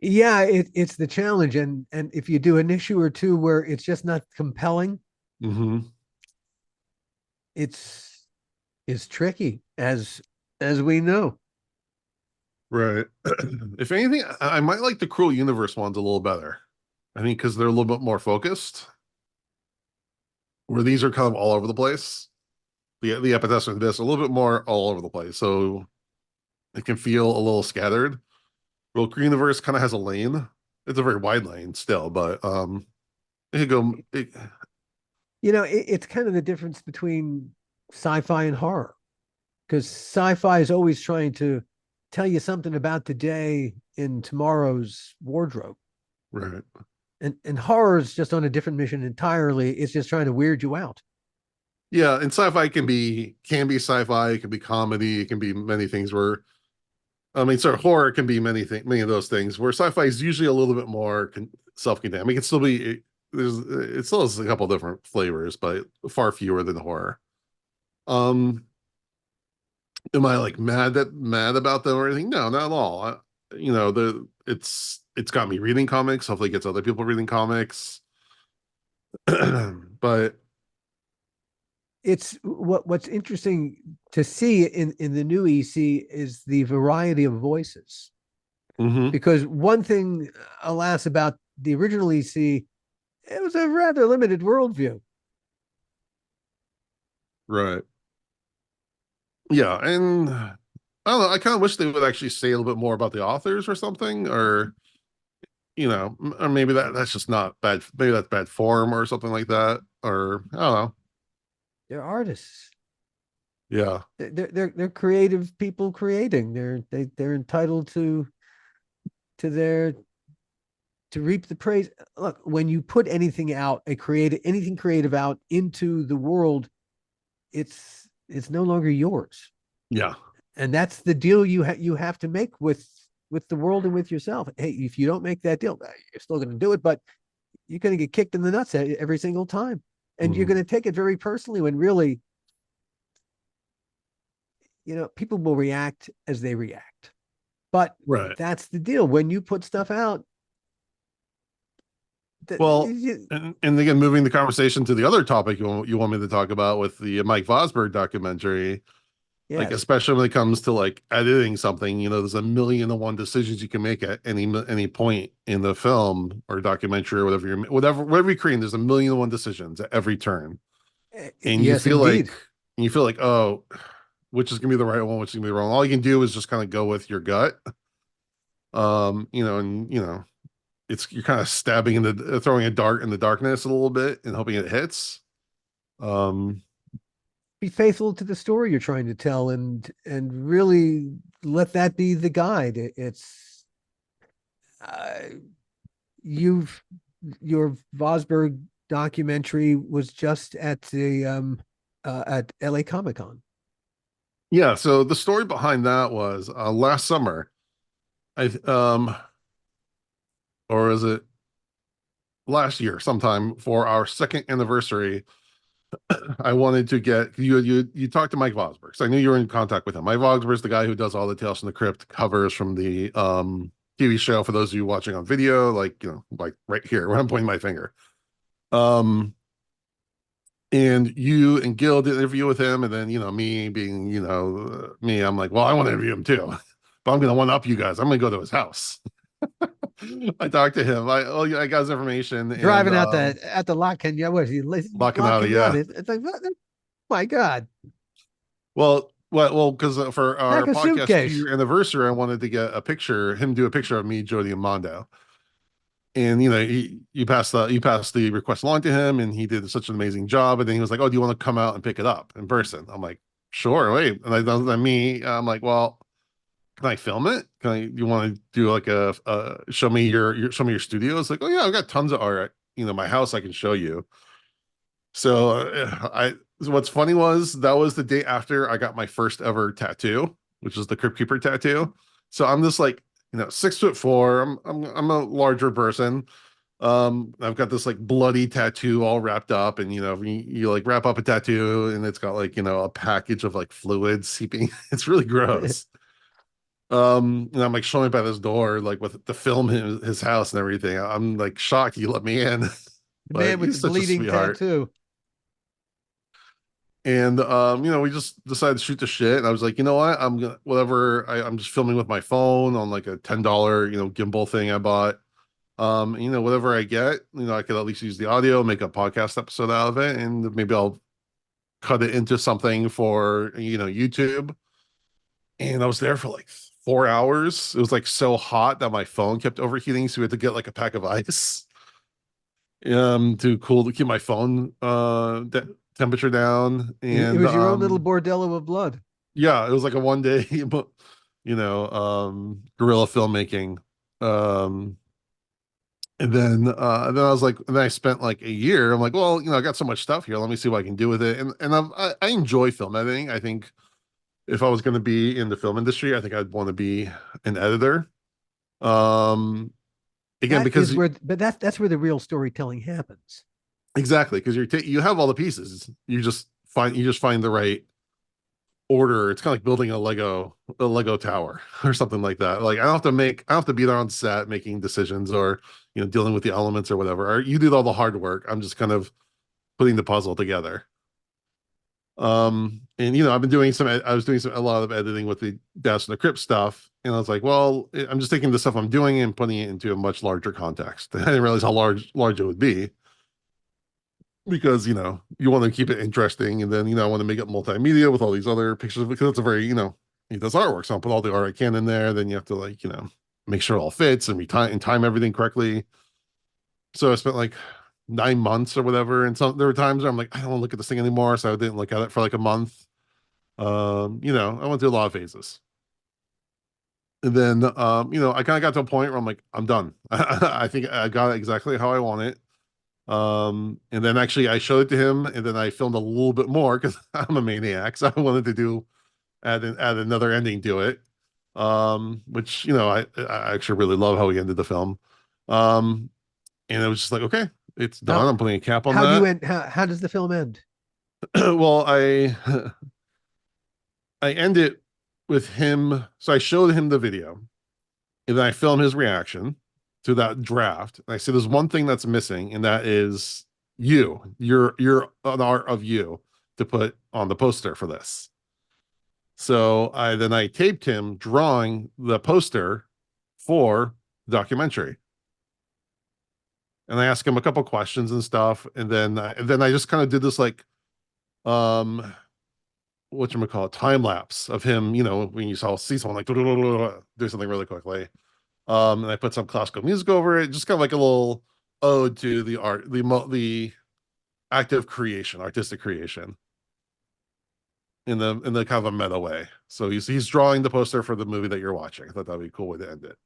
Speaker 1: Yeah, it's the challenge. And if you do an issue or two where it's just not compelling,
Speaker 3: Mm-hmm.
Speaker 1: it's tricky, as we know.
Speaker 3: Right. If anything, I might like the Cruel Universe ones a little better. I think because they're a little bit more focused, where these are kind of all over the place. The epidemic of this a little bit more all over the place, so it can feel a little scattered. Well, Cruel Universe kind of has a lane. It's a very wide lane still, but it could go.
Speaker 1: It's kind of the difference between sci-fi and horror, because sci-fi is always trying to tell you something about today in tomorrow's wardrobe.
Speaker 3: Right.
Speaker 1: And horror is just on a different mission entirely. It's just trying to weird you out.
Speaker 3: Yeah, and sci-fi can be sci-fi. It can be comedy. It can be many things. Where I mean, sort of horror can be many of those things. Where sci-fi is usually a little bit more self-contained. I mean, it can still be it still has a couple different flavors, but far fewer than horror. Um, am I like mad about them or anything? No, not at all. It's got me reading comics. Hopefully, it gets other people reading comics. But
Speaker 1: It's what's interesting to see in the new EC is the variety of voices.
Speaker 3: mhm,
Speaker 1: Because one thing, alas, about the original EC, it was a rather limited worldview.
Speaker 3: right, yeah, and I don't know. I kind of wish they would actually say a little bit more about the authors or something, or or maybe that's just not bad. Maybe that's bad form or something like that, or I don't know.
Speaker 1: They're artists.
Speaker 3: Yeah,
Speaker 1: They're creative people creating. They're entitled to their to reap the praise. Look, when you put anything out, anything creative out into the world, it's no longer yours,
Speaker 3: yeah,
Speaker 1: and that's the deal you have to make with the world and with yourself. Hey, if you don't make that deal, you're still going to do it, but you're going to get kicked in the nuts every single time, and you're
Speaker 3: mhm,
Speaker 1: going to take it very personally. When really, people will react as they react, but
Speaker 3: right.
Speaker 1: that's the deal. When you put stuff out, that
Speaker 3: Well, and again, moving the conversation to the other topic you want me to talk about with the Mike Vosberg documentary, like
Speaker 1: yes,
Speaker 3: especially when it comes to like editing something, there's a million and one decisions you can make at any point in the film or documentary or whatever you're creating. There's a million and one decisions at every turn, and
Speaker 1: yes, indeed.
Speaker 3: you feel like, oh, which is gonna be the right one, which is gonna be wrong. All you can do is just kind of go with your gut, and it's you're kind of stabbing in the throwing a dart in the darkness a little bit and hoping it hits. Um,
Speaker 1: be faithful to the story you're trying to tell, and really let that be the guide. It's uh, you've your Vosberg documentary was just at the at LA Comic Con.
Speaker 3: Yeah, so the story behind that was last summer, I or is it last year sometime for our second anniversary. I wanted to get you talked to Mike Vosberg. So I knew you were in contact with him. Mike Vosberg is the guy who does all the Tales from the Crypt covers from the TV show for those of you watching on video, like like right here where I'm pointing my finger. Um and you and Gil did an interview with him, and then me being me, I'm like, well, I want to interview him too, but I'm gonna one up you guys. I'm gonna go to his house. I talked to him. I got his information and
Speaker 1: Driving out the at the La Canyona, what is he? La
Speaker 3: Bacchanal, yeah.
Speaker 1: Canyona. It's like, what? My God,
Speaker 3: Because for our
Speaker 1: pack a
Speaker 3: podcast
Speaker 1: suitcase.
Speaker 3: 2 year anniversary, I wanted to get him do a picture of me, Jody, and Mondo. And you passed the request along to him, and he did such an amazing job. And then he was like, "Oh, do you want to come out and pick it up in person?" I'm like, "Sure." Wait, and I'm like, "Well, can I film it? You want to do like show me show me your studio?" It's like, "Oh yeah, I've got tons of art. My house I can show you." So I what's funny was that was the day after I got my first ever tattoo, which is the Crypt Keeper tattoo. So I'm just like, 6'4". I'm a larger person. I've got this like bloody tattoo all wrapped up, and you like wrap up a tattoo and it's got like, a package of like fluids seeping. It's really gross. And I'm like showing by this door, like with the film his house and everything. I'm like shocked he let me in,
Speaker 1: The
Speaker 3: but
Speaker 1: man with the
Speaker 3: he's such a
Speaker 1: bleeding
Speaker 3: sweetheart.
Speaker 1: tattoo.
Speaker 3: And we just decided to shoot the shit. And I was like, you know what? I'm gonna whatever. I'm just filming with my phone on like a $10, gimbal thing I bought. Whatever I get, I could at least use the audio, make a podcast episode out of it, and maybe I'll cut it into something for YouTube. And I was there for like 4 hours. It was like so hot that my phone kept overheating, so we had to get like a pack of ice to keep my phone temperature down.
Speaker 1: It
Speaker 3: And
Speaker 1: was your own little bordello of blood.
Speaker 3: yeah, it was like a 1 day guerrilla filmmaking. um and then I was like, and then I spent like a year. I'm like, well, I got so much stuff here, let me see what I can do with it. And I enjoy film editing. I think if I was going to be in the film industry, I think I'd want to be an editor. um Again,
Speaker 1: That is
Speaker 3: because
Speaker 1: where, but that's where the real storytelling happens.
Speaker 3: exactly, because you have all the pieces, you just find the right order. It's kind of like building a Lego tower or something like that. Like I don't have to be there on set making decisions, or dealing with the elements or whatever. Or you did all the hard work. I'm just kind of putting the puzzle together. And I've been doing I was doing a lot of editing with the Dash and the Crypt stuff, and I was like, well, I'm just taking the stuff I'm doing and putting it into a much larger context. I didn't realize how large it would be, because you want to keep it interesting, and then I want to make it multimedia with all these other pictures, because it's a very he does artwork, so I'll put all the art I can in there. Then you have to like make sure it all fits and time everything correctly. So I spent like 9 months or whatever, and there were times where I'm like, I don't want to look at this thing anymore, so I didn't look at it for like a month. I went through a lot of phases. And then I kind of got to a point where I'm like, I'm done. I think I got it exactly how I want it. And then actually I showed it to him, and then I filmed a little bit more because I'm a maniac. So I wanted to add another ending to it. Which, I actually really love how he ended the film. Um, and it was just like, okay, it's done.
Speaker 1: How
Speaker 3: I'm putting a cap on
Speaker 1: how do you
Speaker 3: that.
Speaker 1: end? How does the film end?
Speaker 3: Well, I end it with him. So I showed him the video, and then I film his reaction to that draft. And I say, there's one thing that's missing, and that is you're an art of you to put on the poster for this. So I taped him drawing the poster for the documentary, and I asked him a couple questions and stuff, and then I just kind of did this like um what you call it, time lapse of him. When you see someone like do something really quickly. And I put some classical music over it, just kind of like a little ode to the art, the active creation, artistic creation. in the kind of a meta way. So he's drawing the poster for the movie that you're watching. I thought that'd be a cool way to end it.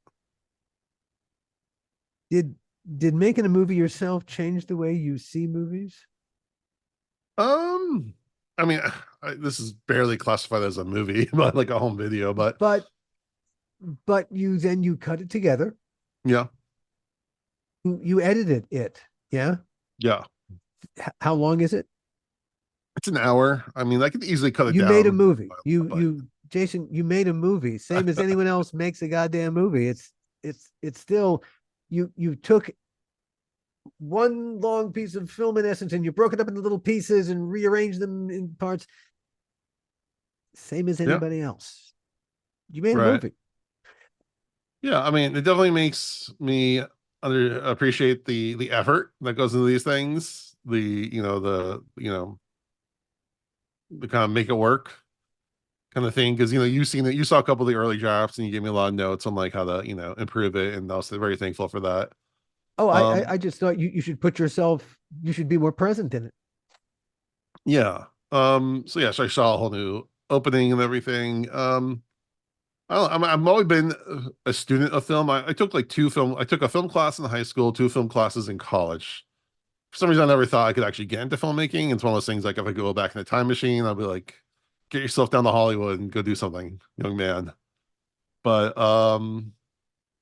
Speaker 1: Did did making a movie yourself change the way you see movies?
Speaker 3: Um, I mean, this is barely classified as a movie, but like a home video. But
Speaker 1: But you cut it together.
Speaker 3: yeah,
Speaker 1: You edited it. Yeah.
Speaker 3: yeah,
Speaker 1: How long is it?
Speaker 3: it's an hour. I mean, I could easily cut it
Speaker 1: You made a
Speaker 3: down,
Speaker 1: movie.
Speaker 3: but
Speaker 1: Jason, you made a movie. Same as anyone else makes a goddamn movie. It's still you took one long piece of film in essence and you broke it up into little pieces and rearranged them in parts. Same as
Speaker 3: yeah,
Speaker 1: anybody else. You made a
Speaker 3: right.
Speaker 1: movie.
Speaker 3: Yeah, I mean, it definitely makes me appreciate the effort that goes into these things. The kind of make it work kind of thing, because you saw a couple of the early drafts and you gave me a lot of notes on like how to improve it, and I was very thankful for that.
Speaker 1: Oh,
Speaker 3: Um,
Speaker 1: I just thought you should put yourself, you should be more present in it.
Speaker 3: yeah. So yeah, so I saw a whole new opening and everything. I don't, I've always been a student of film. I took I took a film class in high school, two film classes in college. For some reason, I never thought I could actually get into filmmaking. It's one of those things like if I go back in the time machine, I'll be like, get yourself down to Hollywood and go do something, young man. But I've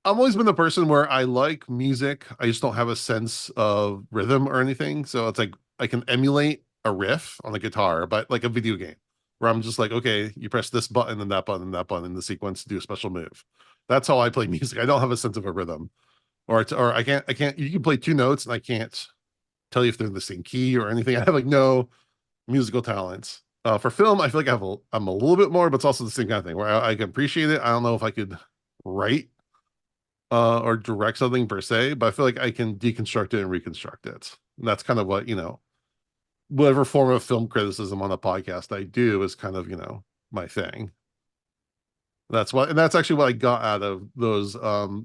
Speaker 3: always been the person where I like music. I just don't have a sense of rhythm or anything. So it's like I can emulate a riff on the guitar, but like a video game where I'm just like, okay, you press this button and that button and that button in the sequence to do a special move. That's how I play music. I don't have a sense of a rhythm, or I can't. You can play two notes and I can't tell you if they're in the same key or anything. I have like no musical talents. For film, I feel like I'm a little bit more, but it's also the same kind of thing where I can appreciate it. I don't know if I could write or direct something per se, but I feel like I can deconstruct it and reconstruct it. And that's kind of what, whatever form of film criticism on a podcast I do is kind of, my thing. And that's actually what I got out of those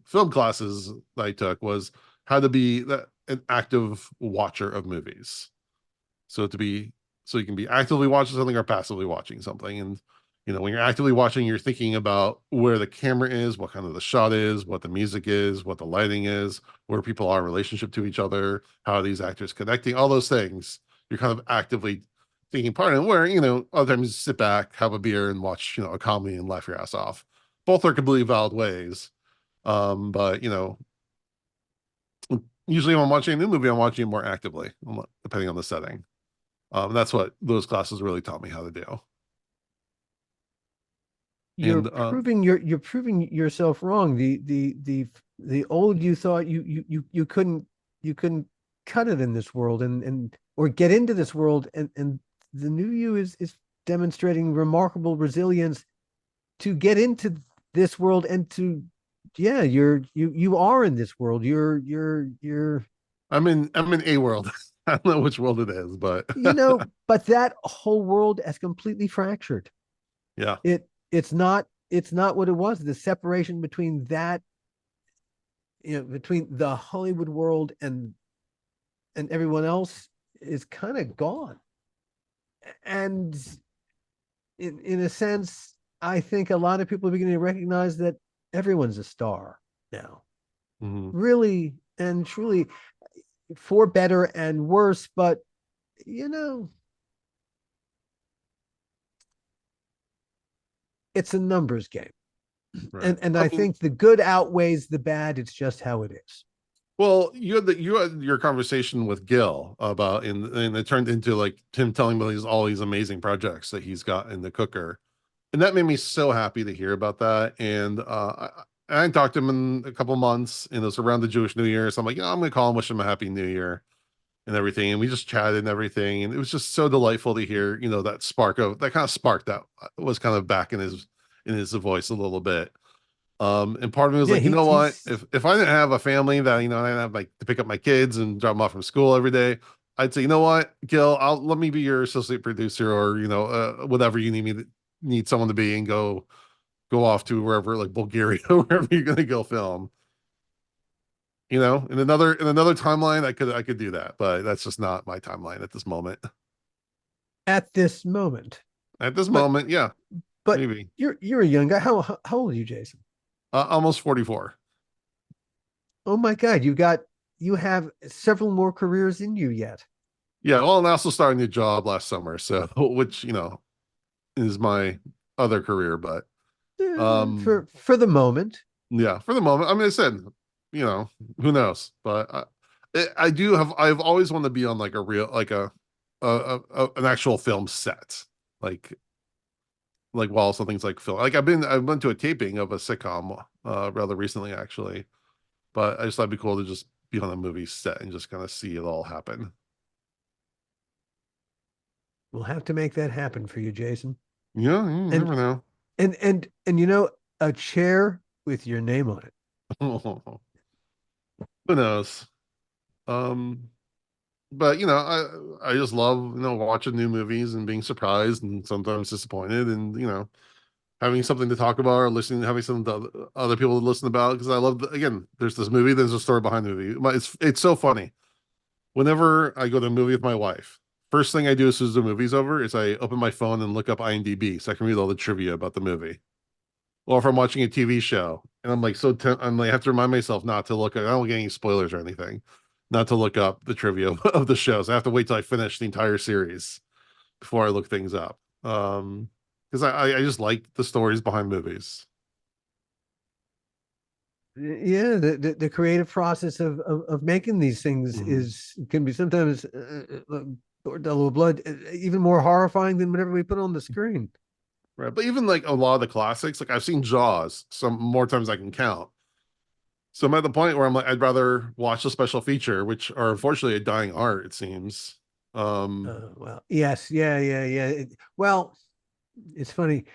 Speaker 3: film classes that I took, was how to be an active watcher of movies. So to be so you can be actively watching something or passively watching something. And when you're actively watching, you're thinking about where the camera is, what kind of the shot is, what the music is, what the lighting is, where people are in relationship to each other, how are these actors connecting, all those things. You're kind of actively taking part in, where, other times you sit back, have a beer and watch, a comedy and laugh your ass off. Both are completely valid ways. But usually when I'm watching a new movie, I'm watching it more actively, depending on the setting. That's what those classes really taught me how to do. And
Speaker 1: You're proving yourself wrong. The old you thought you couldn't cut it in this world and or get into this world, and the new you is demonstrating remarkable resilience to get into this world and to, yeah, you are in this world. You're
Speaker 3: I'm in a world. I don't know which world it is, but
Speaker 1: but that whole world has completely fractured.
Speaker 3: yeah.
Speaker 1: It's not what it was. The separation between that, between the Hollywood world and everyone else is kind of gone. And in a sense, I think a lot of people are beginning to recognize that everyone's a star now,
Speaker 3: Mhm.
Speaker 1: really and truly, for better and worse. But you know, it's a numbers game,
Speaker 3: Right.
Speaker 1: and
Speaker 3: I
Speaker 1: I
Speaker 3: mean,
Speaker 1: think the good outweighs the bad. It's just how it is.
Speaker 3: well, you had your conversation with Gil and it turned into like him telling me all these amazing projects that he's got in the cooker. And that made me so happy to hear about that. And I talked to him in a couple months, and it was around the Jewish New Year. So I'm like, I'm gonna call him, wish him a happy New Year and everything. And we just chatted and everything. And it was just so delightful to hear, that kind of spark that was kind of back in his voice a little bit. And part of me was
Speaker 1: Yeah,
Speaker 3: like, you know what?
Speaker 1: he's
Speaker 3: If I didn't have a family that, I didn't have like to pick up my kids and drop them off from school every day, I'd say, you know what, Gil, let me be your associate producer, or, whatever you need someone to be, and go off to wherever, like Bulgaria, wherever you're gonna go film. In another timeline, I could do that, but that's just not my timeline at this moment.
Speaker 1: at this moment.
Speaker 3: At this
Speaker 1: But
Speaker 3: moment, yeah,
Speaker 1: but
Speaker 3: maybe.
Speaker 1: you're a young guy. How old are you, Jason?
Speaker 3: Almost 44.
Speaker 1: Oh my God, you have several more careers in you yet.
Speaker 3: Yeah, well, and I also started a new job last summer, so which, is my other career, but
Speaker 1: For the moment.
Speaker 3: yeah, for the moment. I mean, I said, who knows? But I do have. I've always wanted to be on like a real, like an actual film set, like while something's like film. Like I went to a taping of a sitcom rather recently, actually. But I just thought it'd be cool to just be on a movie set and just kind of see it all happen.
Speaker 1: We'll have to make that happen for you, Jason.
Speaker 3: Yeah, you
Speaker 1: And
Speaker 3: never know.
Speaker 1: and a chair with your name on it.
Speaker 3: Who knows? Um, but I just love watching new movies and being surprised and sometimes disappointed and having something to talk about or listening, having something to other people to listen about because I love again. There's this movie. There's a story behind the movie. It's so funny. Whenever I go to a movie with my wife, first thing I do as soon as the movie's over is I open my phone and look up IMDb so I can read all the trivia about the movie. Or if I'm watching a TV show and I'm like I'm like I have to remind myself not to look at I don't get any spoilers or anything, not to look up the trivia of the shows. I have to wait till I finish the entire series before I look things up. Because I just like the stories behind movies.
Speaker 1: Yeah, the creative process of making these things
Speaker 3: Mhm.
Speaker 1: is can be sometimes or blood even more horrifying than whatever we put on the screen.
Speaker 3: Right. But even like a lot of the classics, like I've seen Jaws some more times I can count. So I'm at the point where I'm like, I'd rather watch a special feature, which are unfortunately a dying art, it seems.
Speaker 1: Well, yes, yeah. Well, it's funny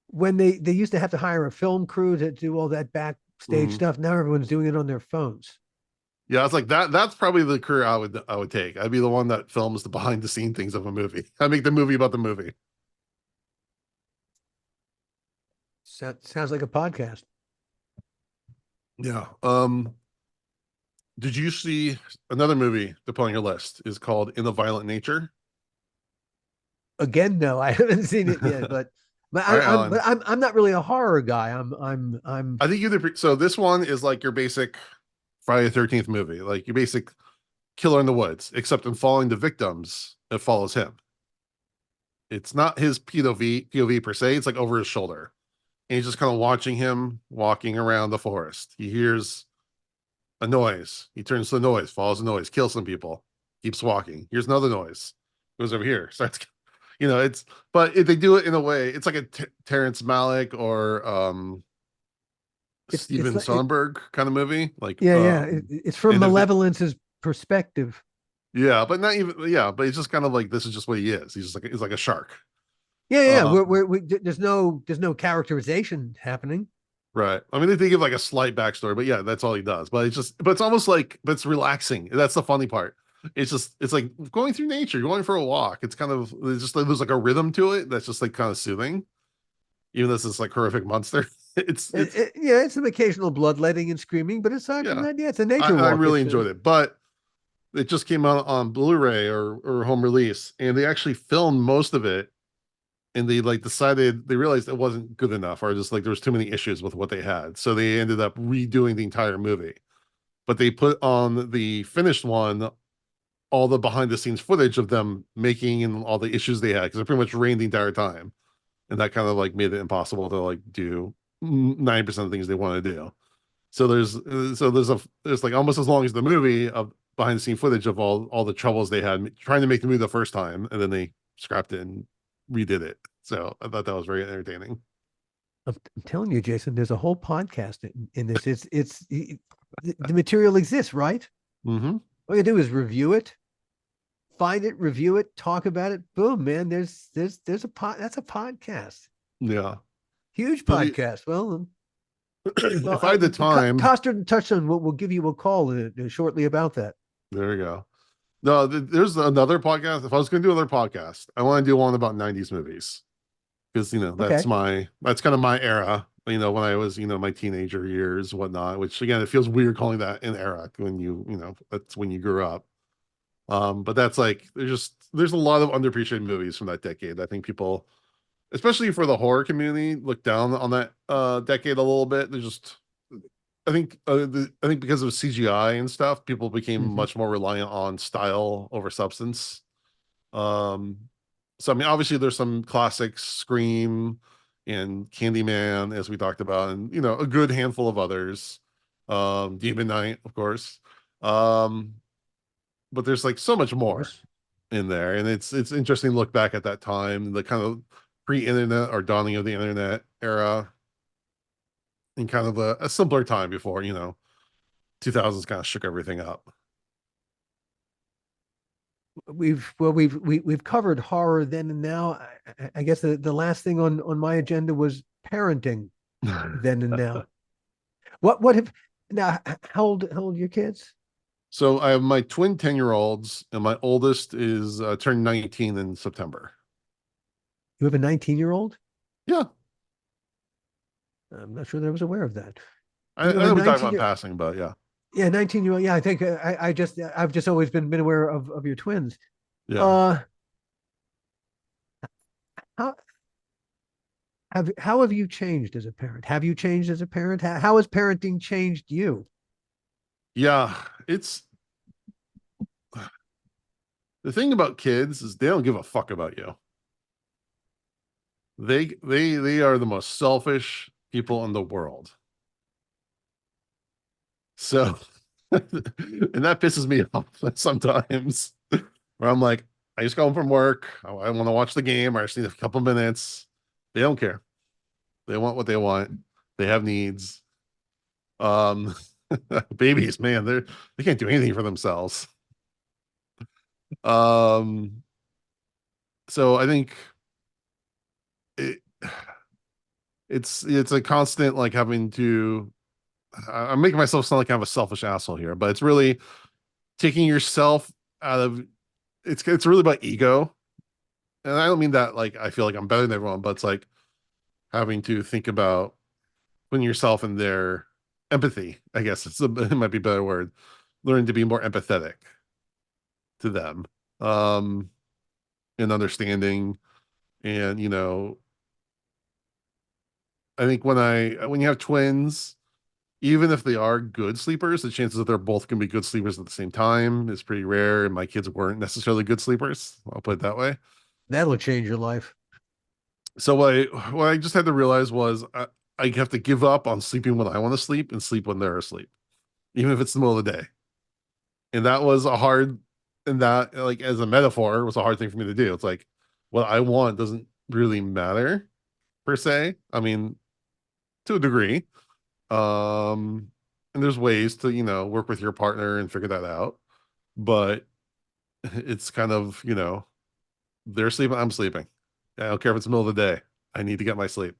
Speaker 1: when they used to have to hire a film crew to do all that backstage
Speaker 3: mhm.
Speaker 1: stuff. Now everyone's doing it on their phones.
Speaker 3: Yeah, it's like that's probably the career I would take. I'd be the one that films the behind the scene things of a movie. I make the movie about the movie.
Speaker 1: Sounds like a podcast.
Speaker 3: Yeah. Did you see another movie to put on your list is called In a Violent Nature?
Speaker 1: Again, no, I haven't seen it yet,
Speaker 3: All
Speaker 1: but
Speaker 3: right,
Speaker 1: but
Speaker 3: Alan.
Speaker 1: I'm not really a horror guy. I'm
Speaker 3: I think so this one is like your basic Friday the 13th movie, like your basic killer in the woods, except in following the victims, it follows him. It's not his POV per se, it's like over his shoulder. And he's just kind of watching him walking around the forest. He hears a noise. He turns to the noise, follows the noise, kills some people, keeps walking. Here's another noise. Goes over here, starts, it's, but if they do it in a way, it's like a Terrence Malick or
Speaker 1: it's
Speaker 3: Steven
Speaker 1: like
Speaker 3: Soderbergh kind of movie. Like,
Speaker 1: yeah. It's from
Speaker 3: and if they,
Speaker 1: Malevolence's perspective.
Speaker 3: yeah, but not even, yeah, but it's just kind of like, this is just what he is. He's like a shark.
Speaker 1: Yeah.
Speaker 3: Um,
Speaker 1: There's no characterization happening.
Speaker 3: Right. I mean, they give like a slight backstory, but yeah, that's all he does. But it's almost like, but it's relaxing. That's the funny part. It's like going through nature, going for a walk. It's just like, there's like a rhythm to it that's just like kind of soothing, even though this like horrific monster.
Speaker 1: Yeah, it's some occasional bloodletting and screaming, but aside from
Speaker 3: Yeah,
Speaker 1: that, yeah, it's a nature
Speaker 3: I
Speaker 1: walk.
Speaker 3: really
Speaker 1: It's
Speaker 3: enjoyed it, but it just came out on Blu-ray or home release, and they actually filmed most of it, and they like decided they realized it wasn't good enough, or just like there was too many issues with what they had, so they ended up redoing the entire movie. But they put on the finished one all the behind the scenes footage of them making and all the issues they had because it pretty much rained the entire time, and that kind of like made it impossible to like do 90% of the things they want to do. So there's like almost as long as the movie of behind the scene footage of all the troubles they had trying to make the movie the first time, and then they scrapped it and redid it. So I thought that was very entertaining.
Speaker 1: I'm telling you, Jason, there's a whole podcast in this. The material exists, right?
Speaker 3: Mm-hmm.
Speaker 1: All you do is review it, find it, review it, talk about it. Boom, man. There's a that's a podcast.
Speaker 3: Yeah.
Speaker 1: Huge
Speaker 3: So
Speaker 1: podcast. Well,
Speaker 3: if I had the time,
Speaker 1: Coster touched on what we'll give you a call shortly about that.
Speaker 3: there we go. No, there's another podcast. If I was going to do another podcast, I want to do one about 90s movies because
Speaker 1: Okay.
Speaker 3: that's kind of my era. When I was my teenager years, whatnot. Which again, it feels weird calling that an era when that's when you grew up. But that's like there's a lot of underappreciated movies from that decade. I think people especially for the horror community, look down on that decade a little bit. There's just I think because of CGI and stuff, people became
Speaker 1: Hmm.
Speaker 3: much more reliant on style over substance. Um, so I mean, obviously there's some classics, Scream and Candyman, as we talked about, and a good handful of others. Demon Knight, of course. Um, but there's like so much
Speaker 1: Of
Speaker 3: more
Speaker 1: course.
Speaker 3: in there, and it's interesting to look back at that time, the kind of pre-internet or dawning of the internet era, and kind of a simpler time before 2000s kind of shook everything up.
Speaker 1: We've covered horror then and now. I guess the last thing on my agenda was parenting then and now. What have now? How old are your kids?
Speaker 3: So I have my twin 10-year-olds, and my oldest is turned 19 in September.
Speaker 1: You have a 19-year-old?
Speaker 3: Yeah,
Speaker 1: I'm not sure that I was aware of that.
Speaker 3: I,
Speaker 1: You
Speaker 3: I
Speaker 1: have a
Speaker 3: know we talked
Speaker 1: 19
Speaker 3: about
Speaker 1: year
Speaker 3: passing, but yeah,
Speaker 1: Yeah, 19-year-old. Yeah, I think I've just always been aware of your twins.
Speaker 3: yeah,
Speaker 1: Uh how how have you changed as a parent? Have you changed as a parent? How has parenting changed you?
Speaker 3: yeah. It's the thing about kids is they don't give a fuck about you. They are the most selfish people in the world. So, and that pisses me off sometimes. Where I'm like, I just got home from work. I want to watch the game. I just need a couple minutes. They don't care. They want what they want. They have needs. Um, babies, man, they can't do anything for themselves. Um, so I think it, it's a constant like having to. I'm making myself sound like I'm a selfish asshole here, but it's really taking yourself out of. It's really about ego, and I don't mean that like I feel like I'm better than everyone, but it's like having to think about putting yourself in their empathy. I guess it might be a better word. Learning to be more empathetic to them, um, and understanding. And I think when you have twins, even if they are good sleepers, the chances that they're both going to be good sleepers at the same time is pretty rare. And my kids weren't necessarily good sleepers. I'll put it that way.
Speaker 1: That'll change your life.
Speaker 3: So what I just had to realize was I have to give up on sleeping when I want to sleep and sleep when they're asleep, even if it's the middle of the day. And that was a hard, and that like as a metaphor was a hard thing for me to do. It's like what I want doesn't really matter per se. I mean, to a degree. And there's ways to, work with your partner and figure that out. But it's kind of, they're sleeping, I'm sleeping. I don't care if it's the middle of the day. I need to get my sleep.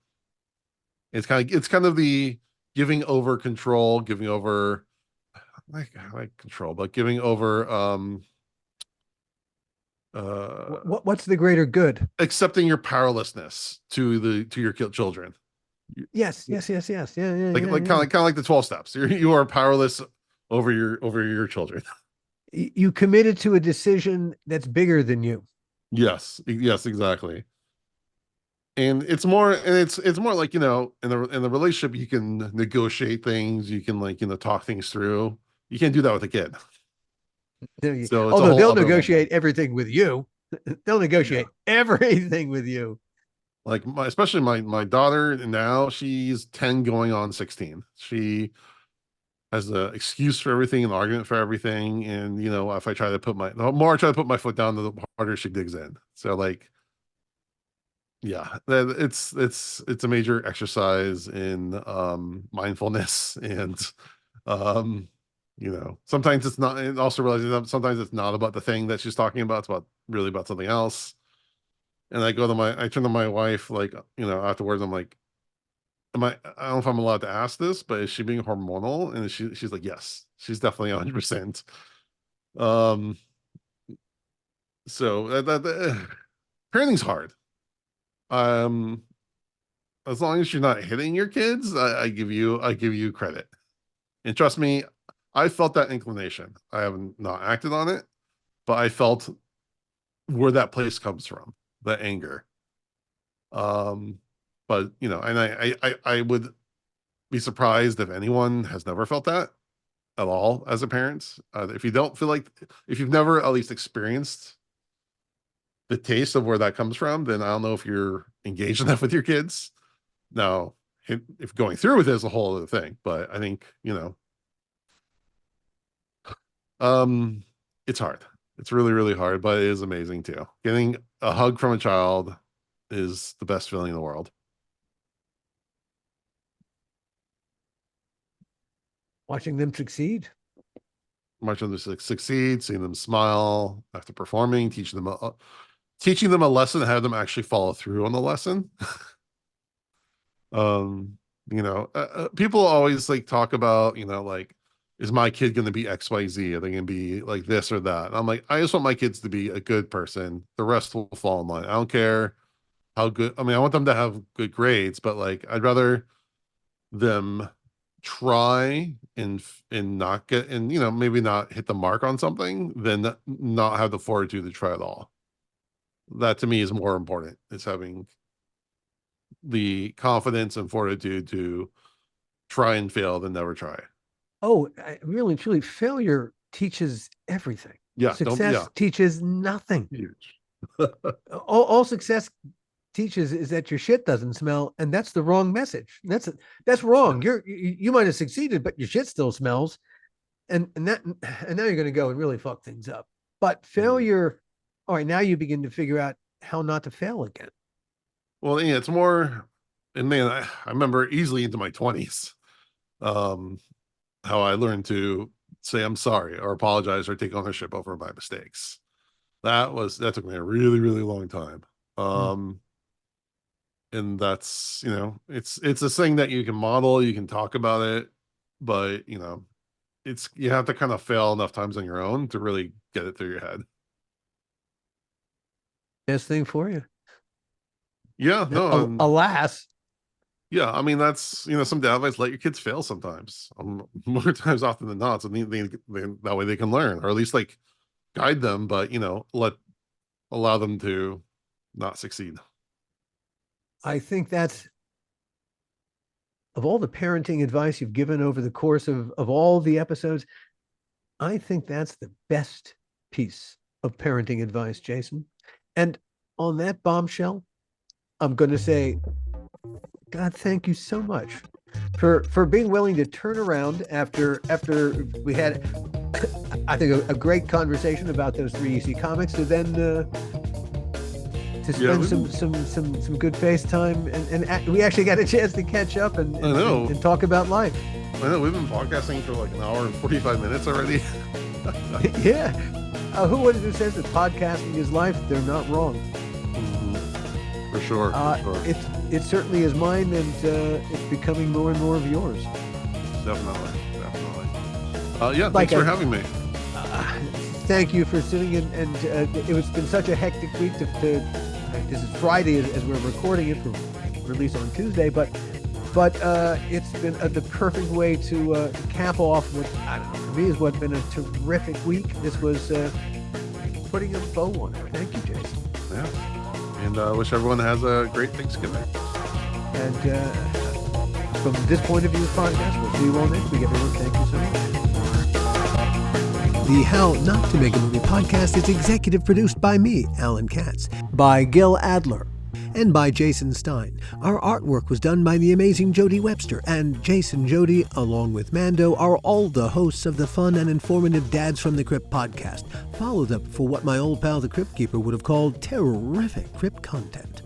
Speaker 3: It's kind of the giving over control, giving over like control, but giving over
Speaker 1: What's the greater good?
Speaker 3: accepting your powerlessness to your children.
Speaker 1: Yes, yes, yes, yes. Yeah, yeah,
Speaker 3: Like
Speaker 1: yeah,
Speaker 3: like kind
Speaker 1: yeah.
Speaker 3: of like kind of like the 12 steps. You are powerless over your children.
Speaker 1: You committed to a decision that's bigger than you.
Speaker 3: Yes, exactly. And it's more like in the relationship you can negotiate things, you can like talk things through. You can't do that with a kid, so it's a
Speaker 1: Although
Speaker 3: whole
Speaker 1: they'll
Speaker 3: other level.
Speaker 1: negotiate everything with you, they'll
Speaker 3: Yeah,
Speaker 1: negotiate everything with you.
Speaker 3: like especially my daughter now, she's 10 going on 16. She has an excuse for everything, an argument for everything, and if I try to the more I try to put my foot down, the harder she digs in. So like, yeah, it's a major exercise in mindfulness and um sometimes it's not, and also realizing that sometimes it's not about the thing that she's talking about, it's really about something else. And I turn to my wife, like, afterwards, I'm like, I don't know if I'm allowed to ask this, but is she being hormonal? And she's like, yes, she's definitely 100%. um so parenting's hard. um as long as you're not hitting your kids, I give you credit. And trust me, I felt that inclination. I have not acted on it, but I felt where that place comes from, the anger. But you know, and I would be surprised if anyone has never felt that at all as a parent. If you don't feel like, if you've never at least experienced the taste of where that comes from, then I don't know if you're engaged enough with your kids. Now, if going through with it is a whole other thing, but I think, you know, it's hard. It's really, really hard, but it is amazing too. Getting a hug from a child is the best feeling in the world.
Speaker 1: Watching them succeed.
Speaker 3: Watching them succeed, seeing them smile after performing, teaching them a lesson, have them actually follow through on the lesson. um, people always like talk about, like, is my kid going to be XYZ? Are they going to be like this or that? And I'm like, I just want my kids to be a good person. The rest will fall in line. I don't care how good. I mean, I want them to have good grades, but like, I'd rather them try and not get, and maybe not hit the mark on something than not have the fortitude to try at all. That to me is more important. It's having the confidence and fortitude to try and fail than never try.
Speaker 1: Oh, really, truly, failure teaches everything.
Speaker 3: Yeah.
Speaker 1: Success teaches nothing.
Speaker 3: Huge.
Speaker 1: all success teaches is that your shit doesn't smell, and that's the wrong message. That's wrong. You might have succeeded, but your shit still smells, and now you're going to go and really fuck things up. But failure, all right, now you begin to figure out how not to fail again.
Speaker 3: Well, yeah, it's more, and man, I remember easily into my 20s, how I learned to say I'm sorry or apologize or take ownership over my mistakes. That took me a really, really long time. And that's, it's a thing that you can model, you can talk about it, but you have to kind of fail enough times on your own to really get it through your head.
Speaker 1: Best thing for you.
Speaker 3: Yeah, no.
Speaker 1: Alas.
Speaker 3: Yeah, I mean, that's, some dad advice, let your kids fail sometimes. More times often than not, so that way they can learn, or at least like guide them, but allow them to not succeed.
Speaker 1: I think that's, of all the parenting advice you've given over the course of all the episodes, I think that's the best piece of parenting advice, Jason. And on that bombshell, I'm going to say, God, thank you so much for being willing to turn around after we had, I think, a great conversation about those 3 EC comics, to then to spend some good FaceTime, and we actually got a chance to catch up and talk about life.
Speaker 3: I know, we've been podcasting for like an hour and 45 minutes already.
Speaker 1: Yeah. Who would have said that podcasting is life? They're not wrong.
Speaker 3: For sure.
Speaker 1: It certainly is mine, and it's becoming more and more of yours.
Speaker 3: Definitely. Yeah, thanks for having me.
Speaker 1: Thank you for sitting in, and it's been such a hectic week. This is Friday as we're recording it for release on Tuesday, but it's been the perfect way to cap off what, I don't know, for me, has what been a terrific week. This was putting a bow on it. Thank you, Jason.
Speaker 3: Yeah. And I wish everyone has a great Thanksgiving.
Speaker 1: And from this point of view, podcast, we'll see you all next week, everyone. Thank you so much. The How Not to Make a Movie podcast is executive produced by me, Alan Katz, by Gil Adler, and by Jason Stein. Our artwork was done by the amazing Jody Webster, and Jason Jody, along with Mando, are all the hosts of the fun and informative Dads from the Crypt podcast. Follow them for what my old pal the Crypt Keeper would have called terrific Crypt content.